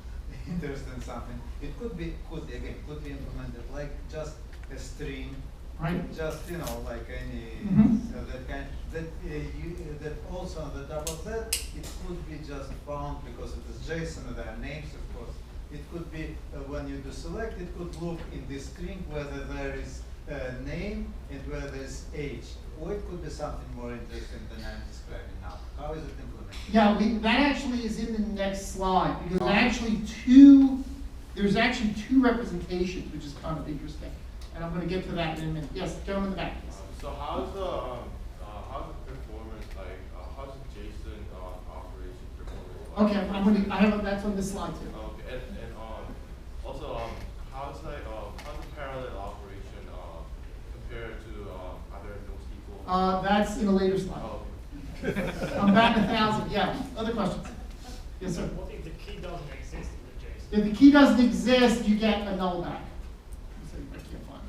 interesting something. It could be implemented like just a string, Right. just like any that kind. That also on the top of that, it could be just found because it is JSON. There are names, of course. It could be when you do select, it could look in this string whether there is a name and where there is age, what could be something more interesting than I'm describing now? How is it implemented? Yeah, that actually is in the next slide, because Oh. there's actually two representations, which is kind of interesting. And I'm going to get to that in a minute. Yes, gentleman in the back. Yes. So how's the performance like? How's the JSON operation performance? Okay, that's on this slide too. Okay, and also how's the parallel operation compared to other NoSQL? That's in a later slide. Oh, I'm back 1,000. Yeah. Other questions? Yes, sir. What if the key doesn't exist in the JSON? If the key doesn't exist, you get a null back. So I can't find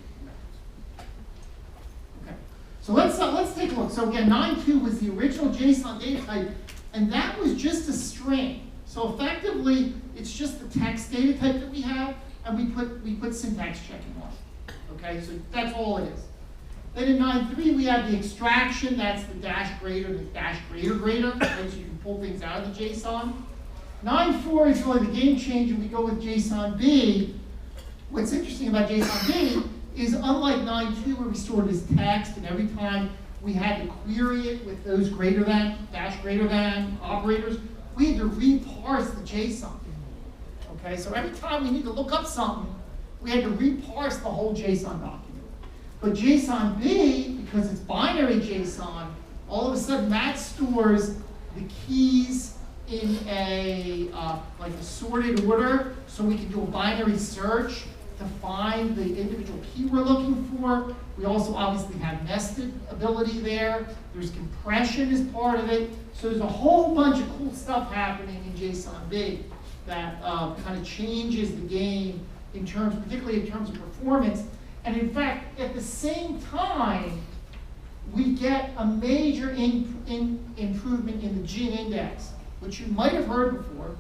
it. Okay. So let's take a look. So again, 9.2 was the original JSON data type, and that was just a string. So effectively, it's just the text data type that we have, and we put syntax checking on it. Okay, so that's all it is. Then in 9.3 we have the extraction. That's the dash greater, the dash greater greater, right? So you can pull things out of the JSON. 9.4 is really the game changer. We go with JSON B. What's interesting about JSON B is unlike 9.2 where we stored as text, and every time we had to query it with those greater than, dash greater than operators, we had to reparse the JSON. Okay, so every time we need to look up something, we had to reparse the whole JSON document. But JSON B, because it's binary JSON, all of a sudden that stores the keys in a like a sorted order, so we can do a binary search to find the individual key we're looking for. We also obviously have nested ability there. There's compression as part of it. So there's a whole bunch of cool stuff happening in JSON B that kind of changes the game in terms, particularly in terms of performance. And in fact, at the same time, we get a major improvement in the GIN index, which you might have heard before.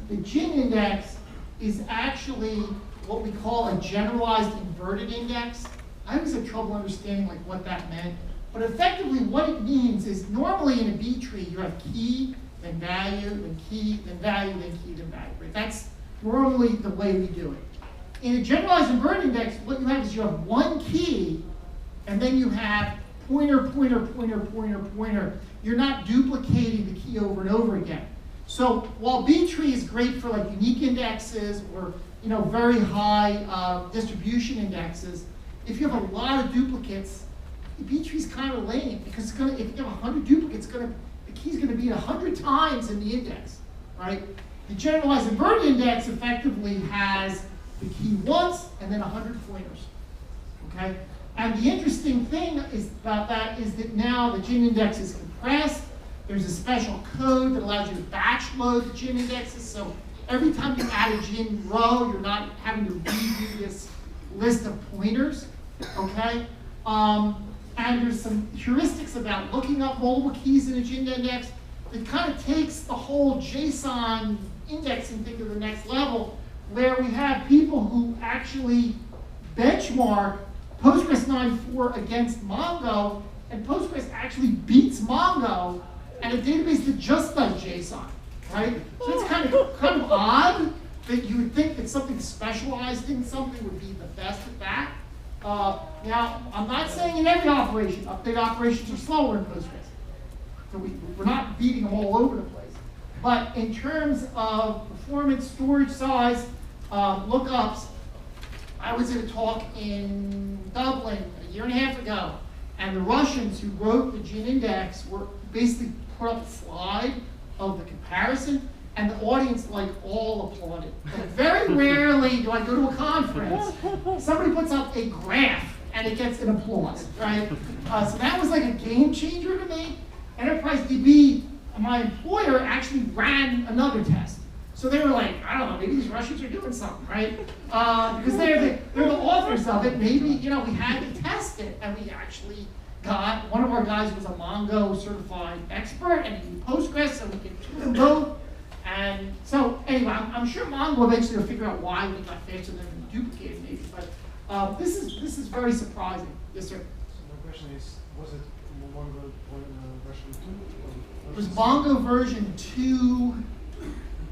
The GIN index is actually what we call a generalized inverted index. I always had trouble understanding like what that meant. But effectively what it means is normally in a B tree, you have key, then value, then key, then value, then key, then value. Right? That's normally the way we do it. In a generalized inverted index, what you have is you have one key, and then you have pointer, pointer, pointer, pointer, pointer. You're not duplicating the key over and over again. So while B tree is great for like unique indexes or very high distribution indexes, if you have a lot of duplicates, the B tree is kind of lame because it's if you have 100 duplicates, the key's going to be 100 times in the index, right? The generalized inverted index effectively has the key once and then 100 pointers, okay? And the interesting thing about that is that now the GIN index is compressed. There's a special code that allows you to batch load the GIN indexes. So every time you add a GIN row, you're not having to redo this list of pointers, okay? And there's some heuristics about looking up multiple keys in a GIN index that kind of takes the whole JSON indexing thing to the next level, where we have people who actually benchmark Postgres 9.4 against Mongo, and Postgres actually beats Mongo and a database that just does JSON, right? So it's kind of odd that you would think that something specialized in something would be the best at that. Now, I'm not saying in every operation. Update operations are slower in Postgres. So we're not beating them all over the place. But in terms of performance, storage size, lookups, I was at a talk in Dublin a year and a half ago, and the Russians who wrote the GIN index were basically put up a slide of the comparison, and the audience all applauded. Like, very rarely do I go to a conference, somebody puts up a graph and it gets an applause, right? So that was like a game changer to me. EnterpriseDB, my employer, actually ran another test. So they were like, I don't know, maybe these Russians are doing something, right? Because they're the authors of it. Maybe, we had to test it, and we actually got, one of our guys was a Mongo certified expert, and he knew Postgres, so we could do them both. And so, anyway, I'm sure Mongo eventually will figure out why we got faster than we duplicated maybe, but this is very surprising. Yes, sir? So my question is, was it Mongo version 2? It was Mongo version 2.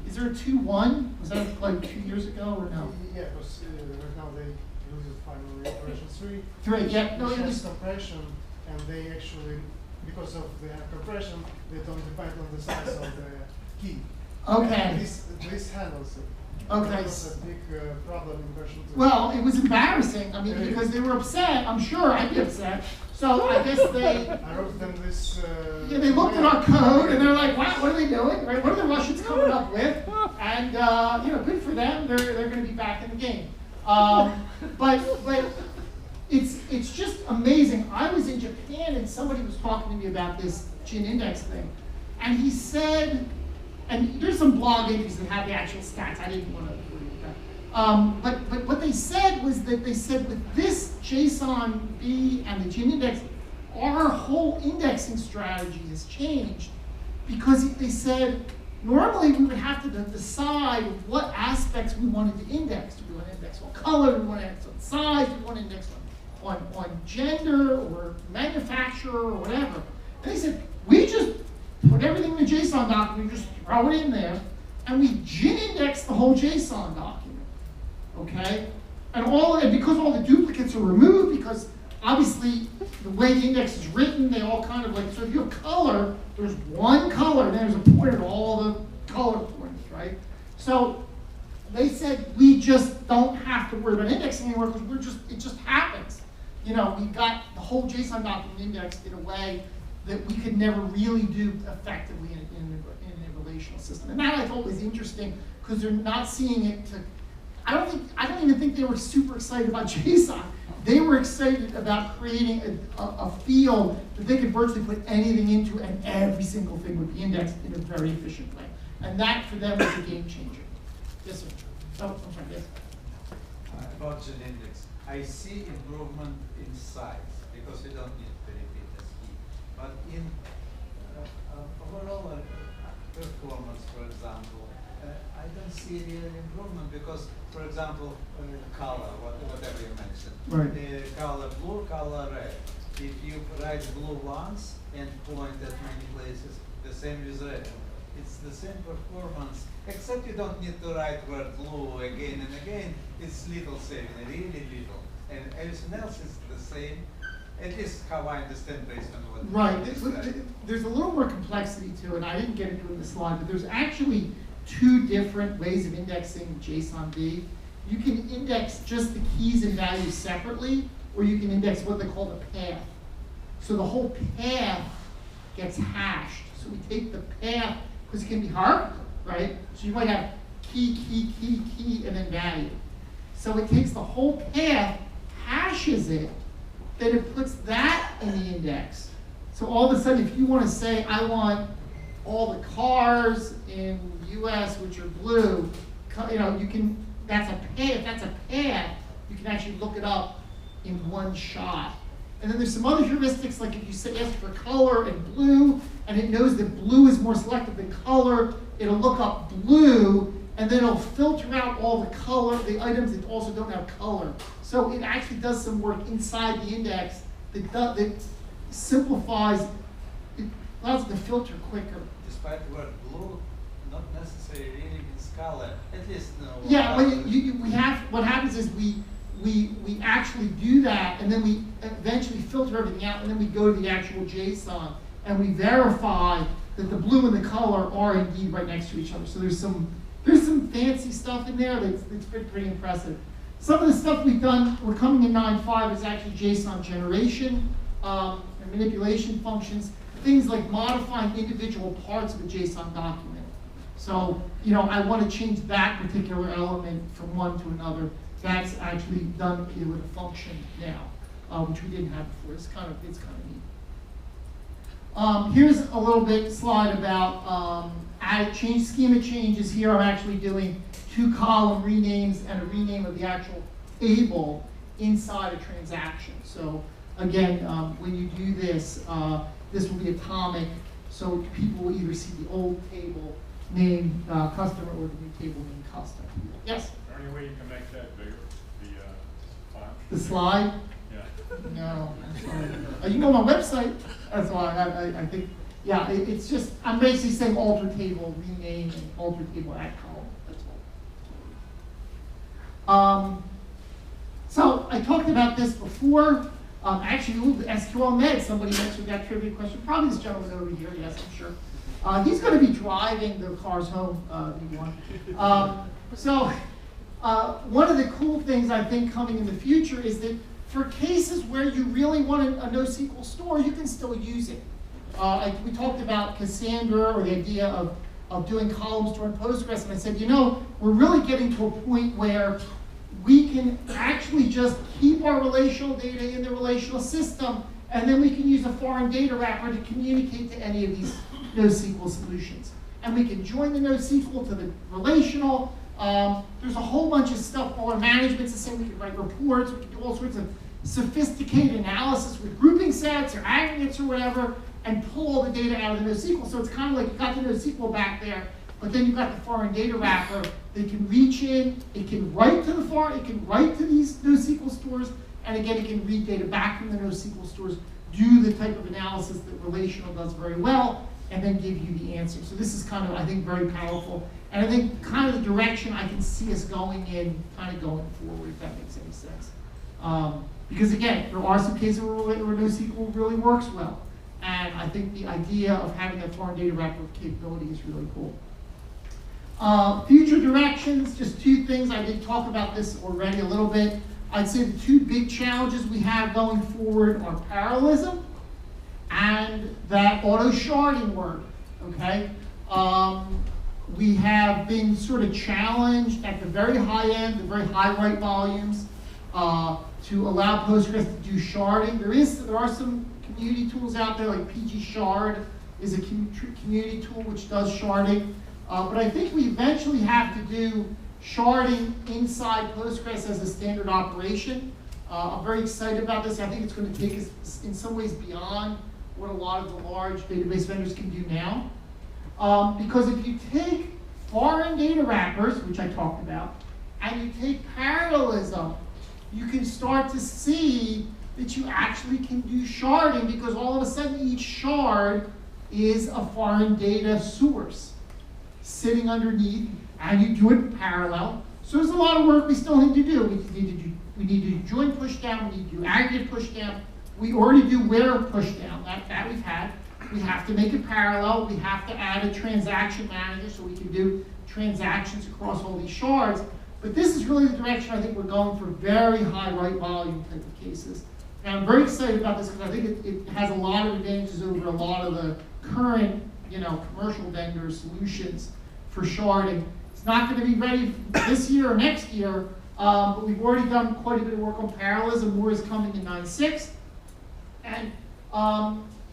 Is there a 2.1? Was that like 2 years ago or no? Yeah, because right now they use it finally version 3. 3, yeah. No, Which it has was, compression, and they actually, because of the compression, they don't depend on the size of the key. okay. And this handles it. Okay. That was a big problem in version 2. Well, it was embarrassing. I mean, because they were upset. I'm sure I'd be upset. So I guess they, I wrote them this. yeah, they looked at our code and they're like, wow, what are they doing? Right? What are the Russians coming up with? And you know, good for them. They're going to be back in the game. But it's just amazing. I was in Japan and somebody was talking to me about this gin index thing, and he said, and there's some blog entries that have the actual stats. I didn't want to agree with that. But what they said was that they said with this JSON B and the gin index, our whole indexing strategy has changed, because they said normally we would have to decide what aspects we wanted to index. Do we want to index on color? Do we want to index on size? Do we want to index on gender or manufacturer or whatever? And they said, we just put everything in the JSON document, we just throw it in there, and we gin index the whole JSON document, okay? And because all the duplicates are removed, because obviously the way the index is written, they all kind of like, so if you have color, there's one color, and there's a pointer to all the color pointers, right? So they said we just don't have to worry about indexing anymore, because it just happens. You know, we got the whole JSON document indexed in a way that we could never really do effectively in a relational system. And that I thought was interesting, because they're not seeing it to, I don't even think they were super excited about JSON. They were excited about creating a field that they could virtually put anything into, and every single thing would be indexed in a very efficient way. And that for them was a game changer. Yes, sir. Oh, I'm sorry, yes. About gin index, I see improvement in size, because we don't need to repeat as key. But in overall performance, for example, I don't see real improvement, because, for example, color, whatever you mentioned, Right. Color blue, color red. If you write blue once and point at many places, the same with red. It's the same performance, except you don't need to write word blue again and again. It's little saving, really little. And everything else is the same, at least how I understand based on what Right. you described. There's a little more complexity to it. I didn't get into it in the slide, but there's actually 2 different ways of indexing JSON-B. You can index just the keys and values separately, or you can index what they call the path. So the whole path gets hashed. So we take the path, because it can be hierarchical, right? So you might have key, and then value. So it takes the whole path, hashes it, then it puts that in the index. So all of a sudden, if you want to say, I want all the cars in the US which are blue, you know, you can, that's a path, you can actually look it up in one shot. And then there's some other heuristics, like if you say ask for color and blue, and it knows that blue is more selective than color, it'll look up blue, and then it'll filter out all the color, the items that also don't have color. So it actually does some work inside the index that simplifies, it allows it to filter quicker. Despite the word blue, not necessarily really means color, at least no. Yeah, but we have, what happens is we actually do that, and then we eventually filter everything out, and then we go to the actual JSON, and we verify that the blue and the color are indeed right next to each other. So there's some fancy stuff in there that's been pretty impressive. Some of the stuff we've done, we're coming in 9.5, is actually Json Generation and manipulation functions, things like modifying individual parts of a JSON document. So, you know, I want to change that particular element from one to another. That's actually done with a function now, which we didn't have before. It's kind of neat. Here's a little bit slide about schema changes. Here I'm actually doing 2 column renames and a rename of the actual table inside a transaction. So again, when you do this, this will be atomic. So people will either see the old table named customer or the new table named custom. Yes? Is there any way you can make that bigger, the font? The slide? Yeah. No. I'm sorry. You can go on my website. That's why I think yeah, it's just, I'm basically saying alter table, rename, and alter table, add column, that's all. So I talked about this before. Actually, the SQL Med, somebody mentioned that trivia question. Probably this gentleman over here, yes, I'm sure. He's going to be driving the cars home, one of the cool things I think coming in the future is that for cases where you really want a NoSQL store, you can still use it. We talked about Cassandra, or the idea of doing columns stored in Postgres, and I said, we're really getting to a point where we can actually just keep our relational data in the relational system, and then we can use a foreign data wrapper to communicate to any of these NoSQL solutions. And we can join the NoSQL to the relational. There's a whole bunch of stuff. All our management's the same. We can write reports. We can do all sorts of sophisticated analysis with grouping sets or aggregates or whatever, and pull all the data out of the NoSQL. So it's kind of like you got the NoSQL back there, but then you've got the foreign data wrapper that can reach in. It can write to the foreign. It can write to these NoSQL stores, and again, it can read data back from the NoSQL stores, do the type of analysis that relational does very well, and then give you the answer. So this is kind of, I think, very powerful. And I think kind of the direction I can see us going in, kind of going forward, if that makes any sense. Because again, there are some cases where NoSQL really works well. And I think the idea of having that foreign data wrapper capability is really cool. Future directions, just two things. I did talk about this already a little bit. I'd say the two big challenges we have going forward are parallelism and that auto sharding work, okay? We have been sort of challenged at the very high end, the very high write volumes, to allow Postgres to do sharding. There are some community tools out there, like PG Shard is a community tool which does sharding. But I think we eventually have to do sharding inside Postgres as a standard operation. I'm very excited about this. I think it's going to take us in some ways beyond what a lot of the large database vendors can do now. Because if you take foreign data wrappers, which I talked about, and you take parallelism, you can start to see that you actually can do sharding, because all of a sudden each shard is a foreign data source sitting underneath, and you do it in parallel. So there's a lot of work we still need to do. We need to do join pushdown, we need to do aggregate pushdown. We already do where pushdown, that we've had. We have to make it parallel. We have to add a transaction manager so we can do transactions across all these shards. But this is really the direction I think we're going for very high write volume type of cases. And I'm very excited about this because I think it has a lot of advantages over a lot of the current commercial vendor solutions for sharding. It's not going to be ready this year or next year, but we've already done quite a bit of work on parallelism. More is coming in 9.6. And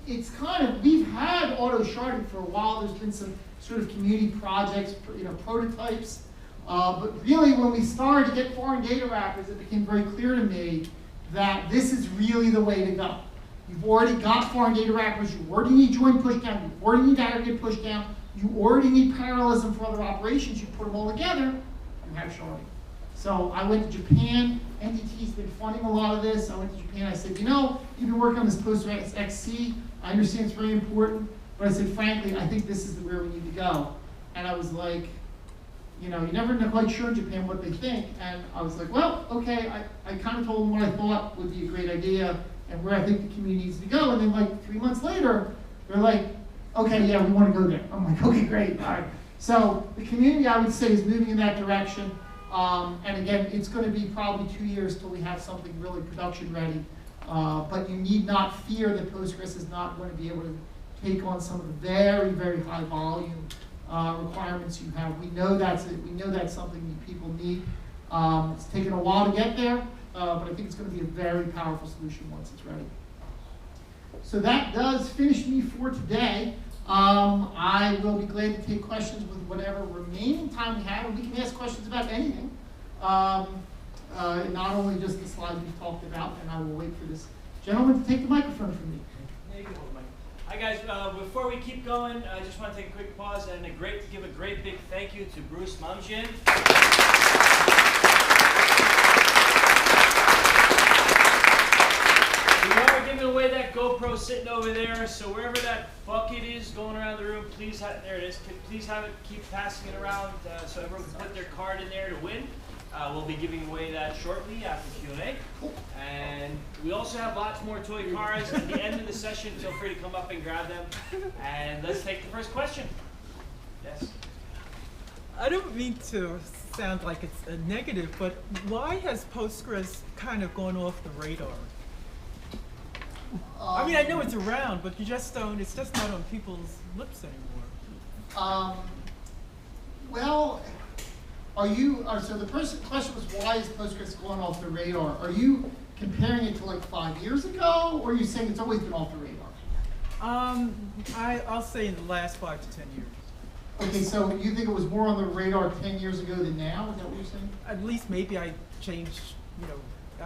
it's kind of, we've had auto sharding for a while. There's been some sort of community projects, prototypes. But really, when we started to get foreign data wrappers, it became very clear to me that this is really the way to go. You've already got foreign data wrappers, you already need join pushdown, you already need aggregate pushdown, you already need parallelism for other operations, you put them all together, you have sharding. So I went to Japan, NTT's been funding a lot of this. I went to Japan, I said, you've been working on this Postgres XC, I understand it's very important, but I said, frankly, I think this is where we need to go. And I was like, you're never quite sure in Japan what they think. And I was like, well, okay, I kind of told them what I thought would be a great idea and where I think the community needs to go. And then like 3 months later, they're like, okay, yeah, we want to go there. I'm like, okay, great, all right. So the community, I would say, is moving in that direction. And again, it's going to be probably 2 years till we have something really production ready. But you need not fear that Postgres is not going to be able to take on some of the very, very high volume requirements you have. We know that's something that people need. It's taken a while to get there, but I think it's going to be a very powerful solution once it's ready. So that does finish me for today. I will be glad to take questions with whatever remaining time we have, and we can ask questions about anything. Not only just the slides we've talked about, and I will wait for this gentleman to take the microphone from me. Hi guys, before we keep going, I just want to take a quick pause and give a great big thank you to Bruce Momjian. We are giving away that GoPro GoPro sitting over there, so wherever that bucket is going around the room, please there it is. Please have it, keep passing it around so everyone can put their card in there to win. We'll be giving away that shortly after Q&A. And we also have lots more toy cars at the end of the session. Feel free to come up and grab them. And let's take the first question. Yes? I don't mean to sound like it's a negative, but why has Postgres kind of gone off the radar? I mean, I know it's around, but you just don't, it's just not on people's lips anymore. Well, so the first question was, why is Postgres going off the radar? Are you comparing it to like 5 years ago, or are you saying it's always been off the radar? I'll say in the last 5 to 10 years. Okay, so you think it was more on the radar 10 years ago than now? Is that what you're saying? At least maybe I changed,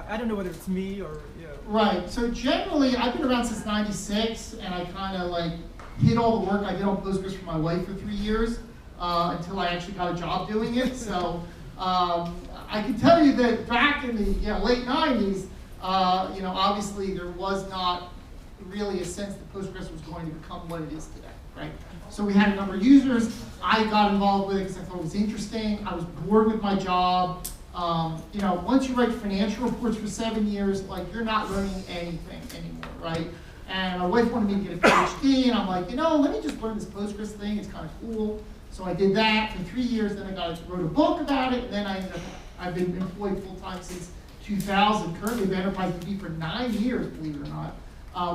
I don't know whether it's me or, Right, so generally, I've been around since '96, and I kind of like hid all the work I did on Postgres for my wife for 3 years until I actually got a job doing it. So I can tell you that back in the late '90s, obviously there was not really a sense that Postgres was going to become what it is today, right? So we had a number of users. I got involved with it because I thought it was interesting. I was bored with my job. Once you write financial reports for 7 years, like you're not learning anything anymore, right? And my wife wanted me to get a PhD, and I'm like, let me just learn this Postgres thing. It's kind of cool. So I did that for 3 years. Then I wrote a book about it, and then I've been employed full time since 2000. Currently with EnterpriseDB for 9 years, believe it or not,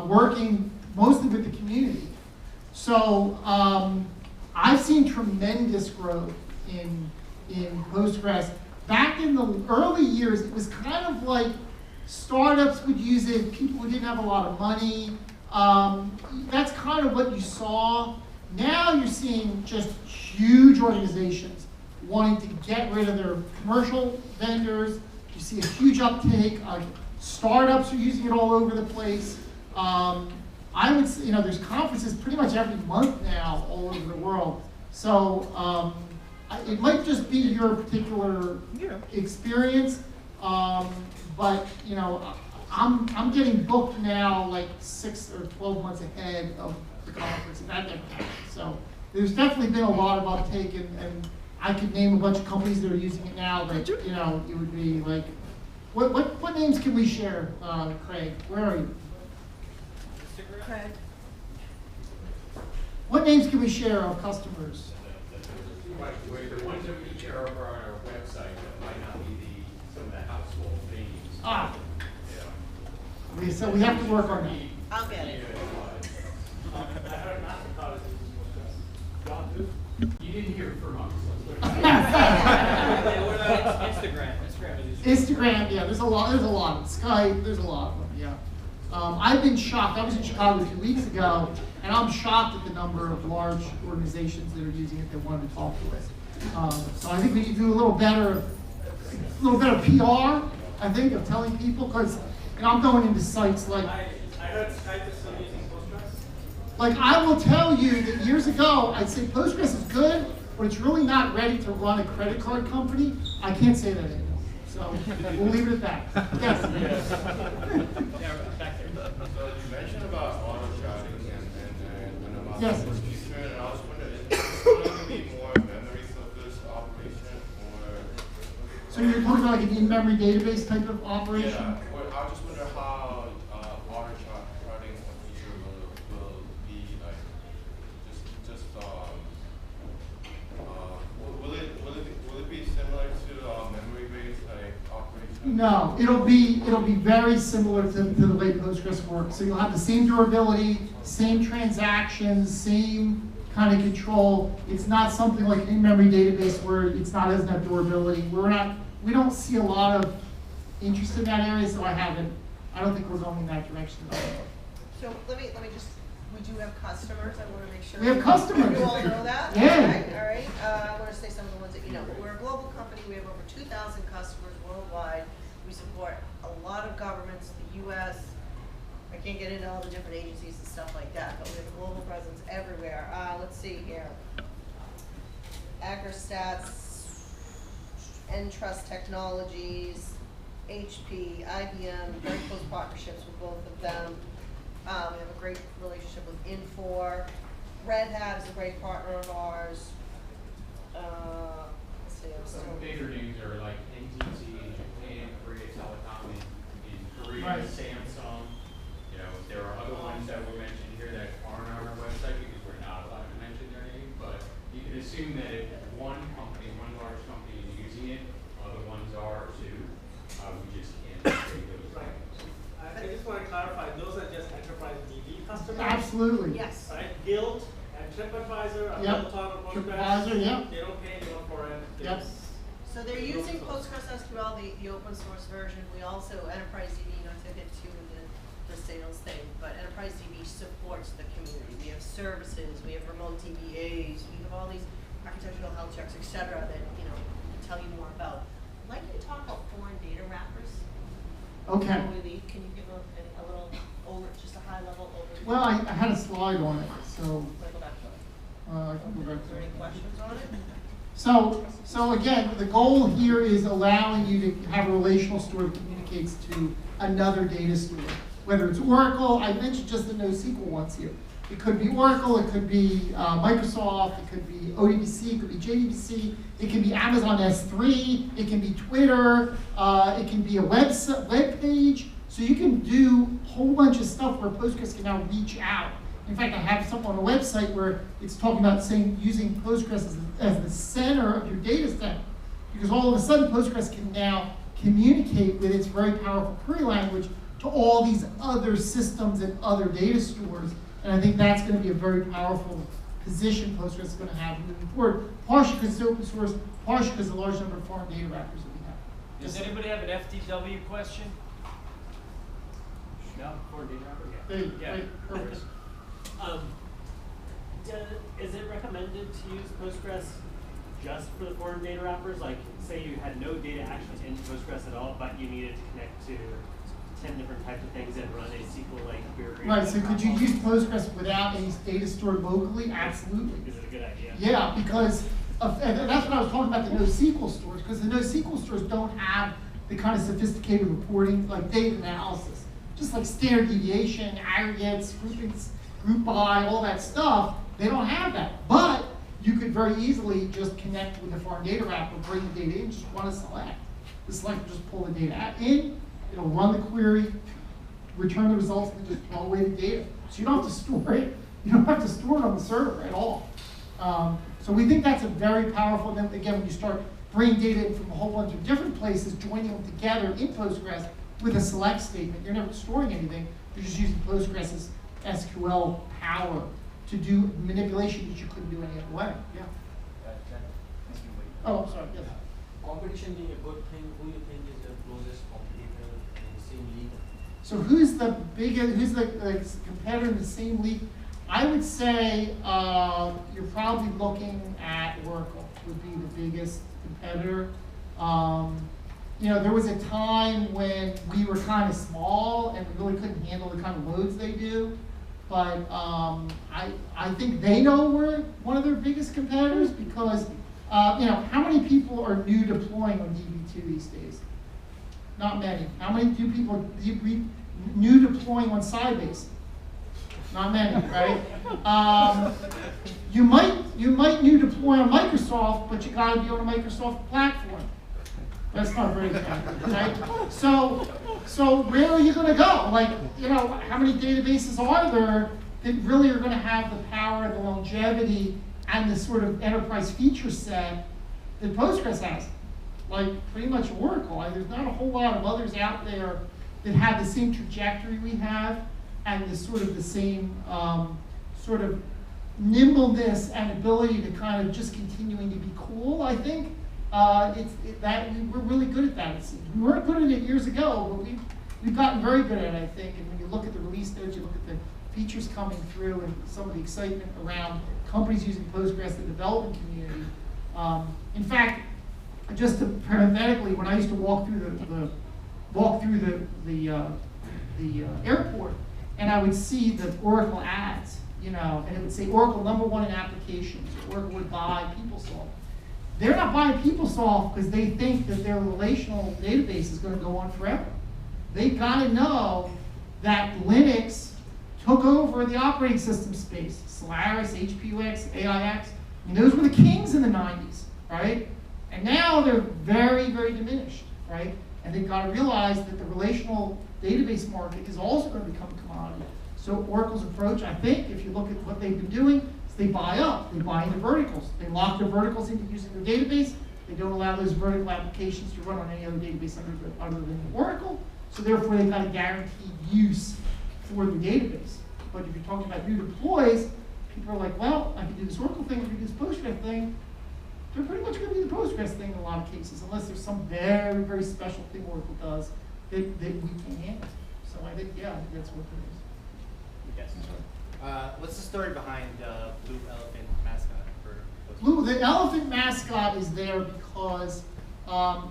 working mostly with the community. So I've seen tremendous growth in Postgres. Back in the early years, it was kind of like startups would use it, people who didn't have a lot of money. That's kind of what you saw. Now you're seeing just huge organizations wanting to get rid of their commercial vendors. You see a huge uptake. Startups are using it all over the place. I would say, there's conferences pretty much every month now all over the world. So it might just be your particular experience, but I'm getting booked now like 6 or 12 months ahead of the conference, and that never happens. So there's definitely been a lot of uptake, and I could name a bunch of companies that are using it now that it would be like, what names can we share, Craig? Where are you? Craig. What names can we share of customers? The ones that we share over on our website that might not be some of the household names. Ah. So we have to work on that. I'll get it. I heard Master College is You didn't hear it from us. What about Instagram? Instagram, yeah, there's a lot of them. Skype, there's a lot of them, yeah. I've been shocked. I was in Chicago 2 weeks ago, and I'm shocked at the number of large organizations that are using it that wanted to talk to us. So I think we need to do a little better PR, I think, of telling people, because I'm going into sites like. I heard Skype is still using Postgres. Like, I will tell you that years ago, I'd say Postgres is good, but it's really not ready to run a credit card company. I can't say that anymore. So we'll leave it at that. Yes. Back there. So you mentioned about auto sharding and about Yes. the future, and I was wondering, is this going to be more memory focused operation, or? So you're talking about like an in-memory database type of operation? Yeah. Or I just wonder how auto sharding in the future will be like. Will it be similar to memory-based like operation? No, it'll be very similar to the way Postgres works. So you'll have the same durability, same transactions, same kind of control. It's not something like an in-memory database where it doesn't have durability. We don't see a lot of interest in that area, so I don't think we're going in that direction at all. So let me just, we do have customers, I want to make sure. We have customers. You all know that? Yeah. All right. I want to say some of the ones that you know. But we're a global company, we have over 2,000 customers worldwide. We support a lot of governments, the US. I can't get into all the different agencies and stuff like that, but we have a global presence everywhere. Let's see here. Agristats, Entrust Technologies, HP, IBM, very close partnerships with both of them. We have a great relationship with Infor. Red Hat is a great partner of ours. Let's see, I'm Some still. bigger names are like NTT in Japan, Korea Telecom in Korea, Right. Samsung. You know, there are other ones that were mentioned here that aren't on our website because we're not allowed to mention their name, but you can assume that if one company, one large company is using it, other ones are too. We just can't say those. Right. I just want to clarify, those are just EnterpriseDB customers? Absolutely. Yes. Right, Guild and TripAdvisor are Yep. both on Postgres. TripAdvisor, yep. They don't pay anyone for it. Yep. So they're using PostgreSQL, the open source version. We also, EnterpriseDB, not to get too into the sales thing, but EnterpriseDB supports the community. We have services, we have remote DBAs, we have all these architectural health checks, et cetera, that, you know, we can tell you more about. I'd like you to talk about foreign data wrappers. Okay. Before we leave, can you give a little just a high level overview? Well, I had a slide on it, so Wanna go back to it? I can go back Is to there it. any questions on it? So again, the goal here is allowing you to have a relational store that communicates to another data store. Whether it's Oracle, I mentioned just the NoSQL ones here. It could be Oracle, it could be Microsoft, it could be ODBC, it could be JDBC, it can be Amazon S3, it can be Twitter, it can be a web page. So you can do a whole bunch of stuff where Postgres can now reach out. In fact, I have something on a website where it's talking about using Postgres as the center of your data set. Because all of a sudden, Postgres can now communicate with its very powerful query language to all these other systems and other data stores. And I think that's going to be a very powerful position Postgres is going to have moving forward. Partially because it's open source, partially because of the large number of foreign data wrappers that we have. Does anybody have an FDW question? No? Foreign data wrapper? Yeah. Great, perfect. Is it recommended to use Postgres just for the foreign data wrappers? Like, say you had no data actually into Postgres at all, but you needed to connect to 10 different types of things and run a SQL-like query. Right, so could you use Postgres without any data stored locally? Absolutely. Is it a good idea? Yeah, because and that's what I was talking about the NoSQL stores, because the NoSQL stores don't have the kind of sophisticated reporting, like data analysis. Just like standard deviation, aggregates, groupings, group by, all that stuff, they don't have that. But you could very easily just connect with the foreign data wrapper, bring the data in, just run a select. The select will just pull the data in, it'll run the query, return the results, and just throw away the data. So you don't have to store it. You don't have to store it on the server at all. So we think that's a very powerful, and then again, when you start bringing data in from a whole bunch of different places, joining them together in Postgres with a select statement, you're never storing anything, you're just using Postgres' SQL power to do manipulation that you couldn't do any other way. Yeah. Oh, I'm sorry, yes. Competition being a good thing, who you think is the closest competitor in the same league? So who's the competitor in the same league? I would say you're probably looking at Oracle would be the biggest competitor. You know, there was a time when we were kind of small and we really couldn't handle the kind of loads they do. But I think they know we're one of their biggest competitors because, you know, how many people are new deploying on DB2 these days? Not many. How many people new deploying on Sybase? Not many, right? You might new deploy on Microsoft, but you got to be on a Microsoft platform. That's not very effective, right? So where are you going to go? Like, you know, how many databases are there that really are going to have the power, the longevity, and the sort of enterprise feature set that Postgres has? Like pretty much Oracle. There's not a whole lot of others out there that have the same trajectory we have and the sort of the same sort of nimbleness and ability to kind of just continuing to be cool, I think. We're really good at that, it seems. We weren't good at it years ago, but we've gotten very good at it, I think. And when you look at the release notes, you look at the features coming through and some of the excitement around companies using Postgres, the development community. In fact, just to parenthetically, when I used to walk through the airport, and I would see the Oracle ads, you know, and it would say Oracle #1 in applications, or Oracle would buy PeopleSoft. They're not buying PeopleSoft because they think that their relational database is going to go on forever. They've got to know that Linux took over the operating system space. Solaris, HPUX, AIX, and those were the kings in the 90s, right? And now they're very, very diminished, right? And they've got to realize that the relational database market is also going to become a commodity. So Oracle's approach, I think, if you look at what they've been doing, is they buy up. They buy into verticals. They lock their verticals into using their database. They don't allow those vertical applications to run on any other database other than Oracle. So therefore, they've got a guaranteed use for the database. But if you're talking about new deploys, people are like, well, I can do this Oracle thing, I can do this Postgres thing. They're pretty much going to do the Postgres thing in a lot of cases, unless there's some very, very special thing Oracle does that we can't handle. So I think, yeah, I think that's what it is. Yes. What's the story behind the blue elephant mascot for Postgres? Blue, the elephant mascot is there because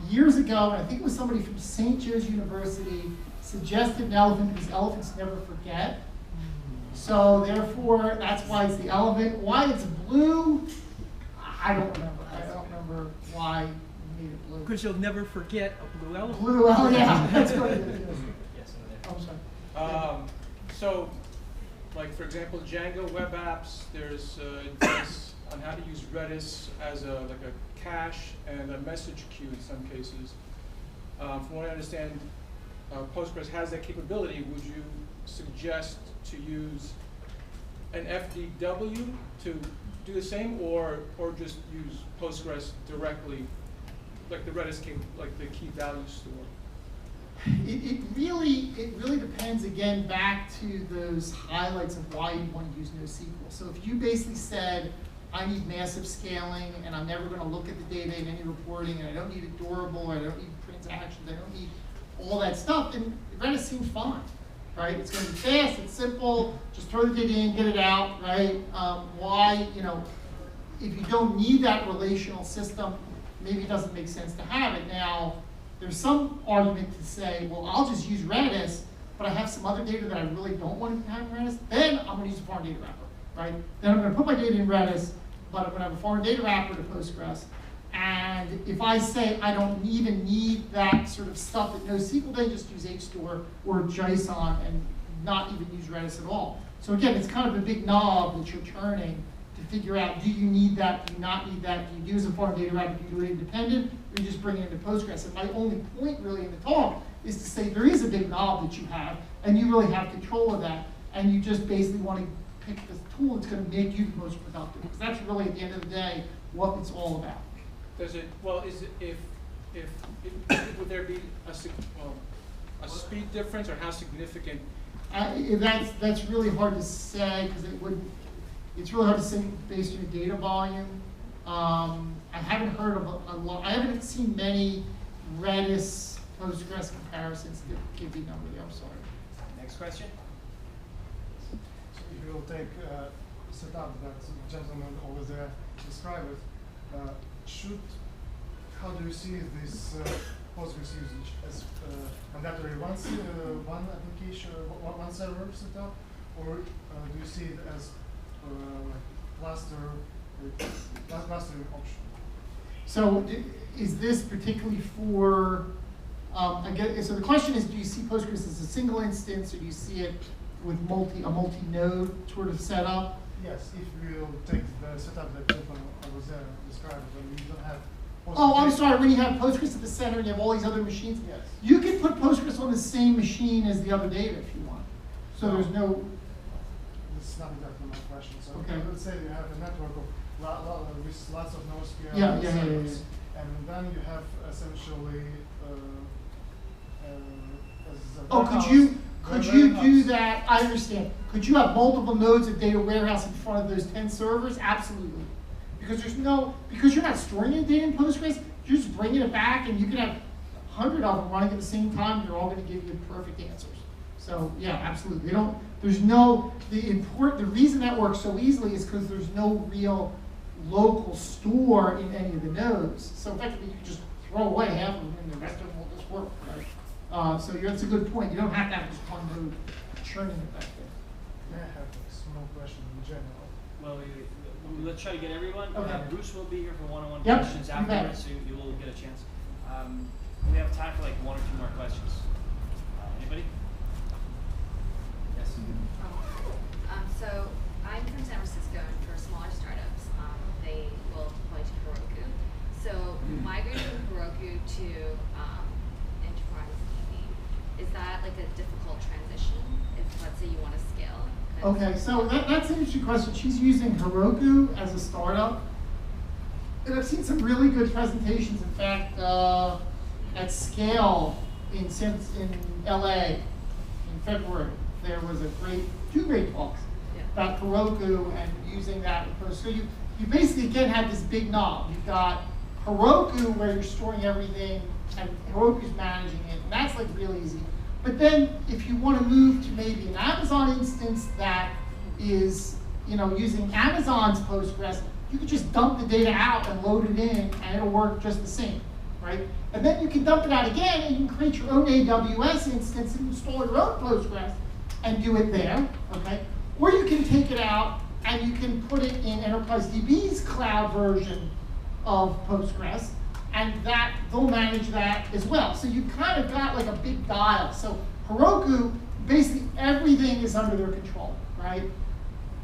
years ago, and I think it was somebody from St. Joe's University, suggested an elephant because elephants never forget. So therefore, that's why it's the elephant. Why it's blue, I don't remember. I don't remember why we made it blue. Because you'll never forget a blue elephant. Blue elephant, yeah, that's what it is. Yes, I'm sorry. So, like for example, Django web apps, there's advice on how to use Redis as like a cache and a message queue in some cases. From what I understand, Postgres has that capability. Would you suggest to use an FDW to do the same, or just use Postgres directly, like the Redis like the key value store? It really depends, again, back to those highlights of why you want to use NoSQL. So if you basically said, I need massive scaling, and I'm never going to look at the data in any reporting, and I don't need it durable, I don't need transactions, I don't need all that stuff, then Redis seems fine, right? It's going to be fast, it's simple, just throw the data in, get it out, right? Why, if you don't need that relational system, maybe it doesn't make sense to have it. Now, there's some argument to say, well, I'll just use Redis, but I have some other data that I really don't want to have in Redis, then I'm going to use a foreign data wrapper, right? Then I'm going to put my data in Redis, but I'm going to have a foreign data wrapper to Postgres. And if I say I don't even need that sort of stuff at NoSQL, then just use HStore or JSON and not even use Redis at all. So again, it's kind of a big knob that you're turning to figure out, do you need that, do you not need that, do you use a foreign data wrapper, do you do it independent, or you just bring it into Postgres? And my only point really in the talk is to say there is a big knob that you have, and you really have control of that, and you just basically want to pick the tool that's going to make you the most productive, because that's really, at the end of the day, what it's all about. Does it, well, is it, would there be a speed difference, or how significant? That's really hard to say, because it's really hard to say based on your data volume. I haven't heard of a lot, I haven't seen many Redis Postgres comparisons that give you a number there, I'm sorry. Next question. So if you will take setup that the gentleman over there described, how do you see this Postgres usage as mandatory one application, one server setup, or do you see it as clustering option? So is this particularly for, so the question is, do you see Postgres as a single instance, or do you see it with a multi-node sort of setup? Yes, if you take the setup that gentleman was there described, when you don't have Postgres. Oh, I'm sorry, when you have Postgres at the center and you have all these other machines, yes. You can put Postgres on the same machine as the other data if you want. So there's no... This is not exactly my question. So okay. Let's say you have a network of with lots of NoSQL servers, and then you have essentially could you do that? I understand. Could you have multiple nodes of data warehouse in front of those 10 servers? Absolutely. Because you're not storing any data in Postgres, you're just bringing it back, and you can have 100 of them running at the same time. They're all going to give you perfect answers. So yeah, absolutely. The reason that works so easily is because there's no real local store in any of the nodes. So effectively, you can just throw away half of them, and the rest of them will just work. Right? So that's a good point. You don't have to have just one node churning it back there. May I have a small question in general? Well, let's try to get everyone. Okay. Bruce will be here for one-on-one Yep, questions afterwards, so you will get a chance. We have time for like one or two more questions. Anybody? Yes. like a difficult transition if, let's say, you want to scale? Okay, so that's an interesting question. She's using Heroku as a startup. And I've seen some really good presentations. In fact, at Scale in LA in February, there was two great talks about Heroku and using that approach. So you basically, again, have this big knob. You've got Heroku where you're storing everything and Heroku's managing it, and that's like really easy. But then if you want to move to maybe an Amazon instance that is, using Amazon's Postgres, you could just dump the data out and load it in and it'll work just the same, right? And then you can dump it out again and you can create your own AWS instance and install your own Postgres and do it there, okay? Or you can take it out and you can put it in EnterpriseDB's cloud version of Postgres, and they'll manage that as well. So you kind of got like a big dial. So Heroku, basically everything is under their control, right?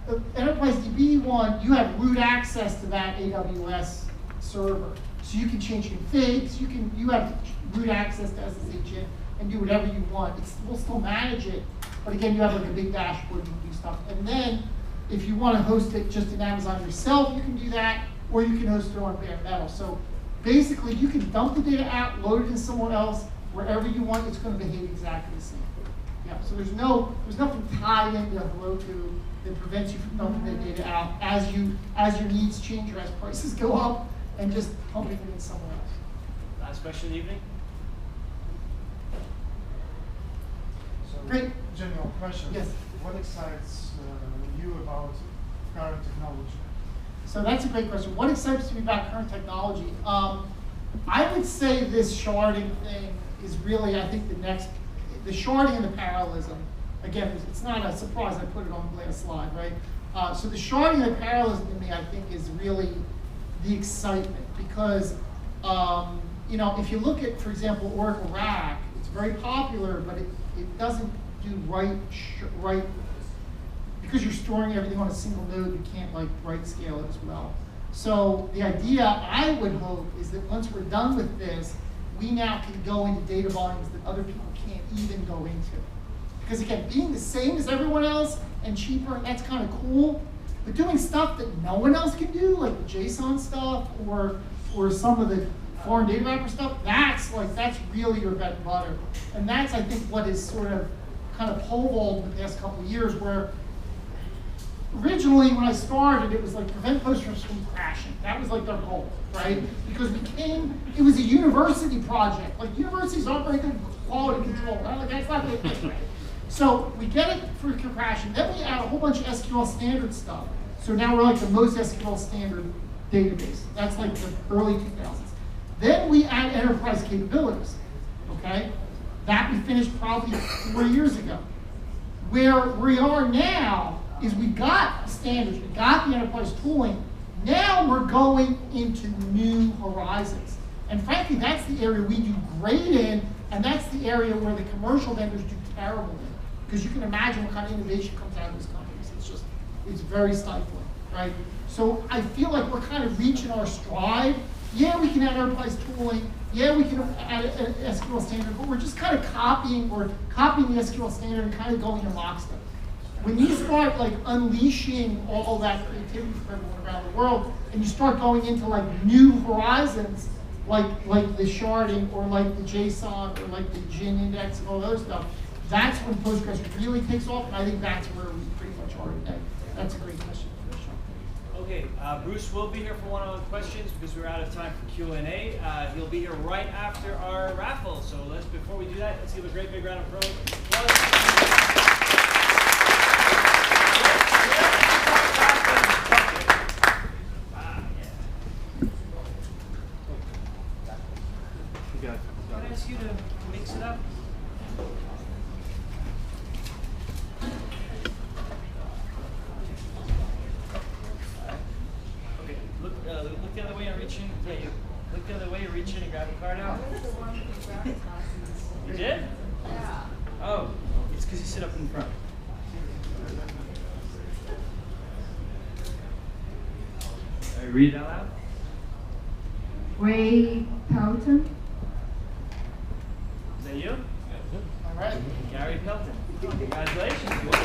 The EnterpriseDB one, you have root access to that AWS server. So you can change configs, you have root access to SSH and do whatever you want. We'll still manage it, but again, you have like a big dashboard, you can do stuff. And then if you want to host it just in Amazon yourself, you can do that, or you can host it on bare metal. So basically, you can dump the data out, load it in somewhere else, wherever you want, it's going to behave exactly the same. Yeah, so there's nothing tied into Heroku that prevents you from dumping the data out as your needs change or as prices go up, and just pumping it in somewhere else. Last question of the evening. So, great. General question. Yes. What excites you about current technology? So that's a great question. What excites me about current technology? I would say this sharding thing is really, I think, the sharding and the parallelism. Again, it's not a surprise I put it on the last slide, right? So the sharding and the parallelism to me, I think, is really the excitement because, if you look at, for example, Oracle RAC, it's very popular, but it doesn't do right, because you're storing everything on a single node, you can't like right scale it as well. So the idea, I would hope, is that once we're done with this, we now can go into data volumes that other people can't even go into. Because again, being the same as everyone else and cheaper, that's kind of cool. But doing stuff that no one else can do, like the JSON stuff or some of the foreign data wrapper stuff, that's really your bread and butter. And that's, I think, what is sort of kind of pole-vaulted in the past couple of years, where originally when I started, it was like prevent Postgres from crashing. That was like their goal, right? Because it was a university project. Like universities aren't very good at quality control, right? Like that's not their thing, right? So we get it for crashing. Then we add a whole bunch of SQL standard stuff. So now we're like the most SQL standard database. That's like the early 2000s. Then we add enterprise capabilities, okay? That we finished probably 4 years ago. Where we are now is we got standards, we got the enterprise tooling. Now we're going into new horizons. And frankly, that's the area we do great in, and that's the area where the commercial vendors do terrible in. Because you can imagine what kind of innovation comes out of these companies. It's very stifling, right? So I feel like we're kind of reaching our stride. Yeah, we can add enterprise tooling. Yeah, we can add an SQL standard, but we're just kind of copying the SQL standard and kind of going in lockstep. When you start like unleashing all that creativity from everyone around the world, and you start going into like new horizons, like the sharding or like the JSON or like the GIN index and all those stuff, that's when Postgres really takes off, and I think that's where we pretty much are today. That's a great question. Okay, Bruce will be here for one-on-one questions because we're out of time for Q&A. He'll be here right after our raffle. So before we do that, let's give a great big round of applause. Can I ask you to mix it up? Look the other way and reach in. Yeah, you look the other way, reach in and grab the card out. You did? Yeah. Oh, it's because you sit up in front. All right, read it out loud. Ray Pelton. Is that you? All right. Gary? Congratulations.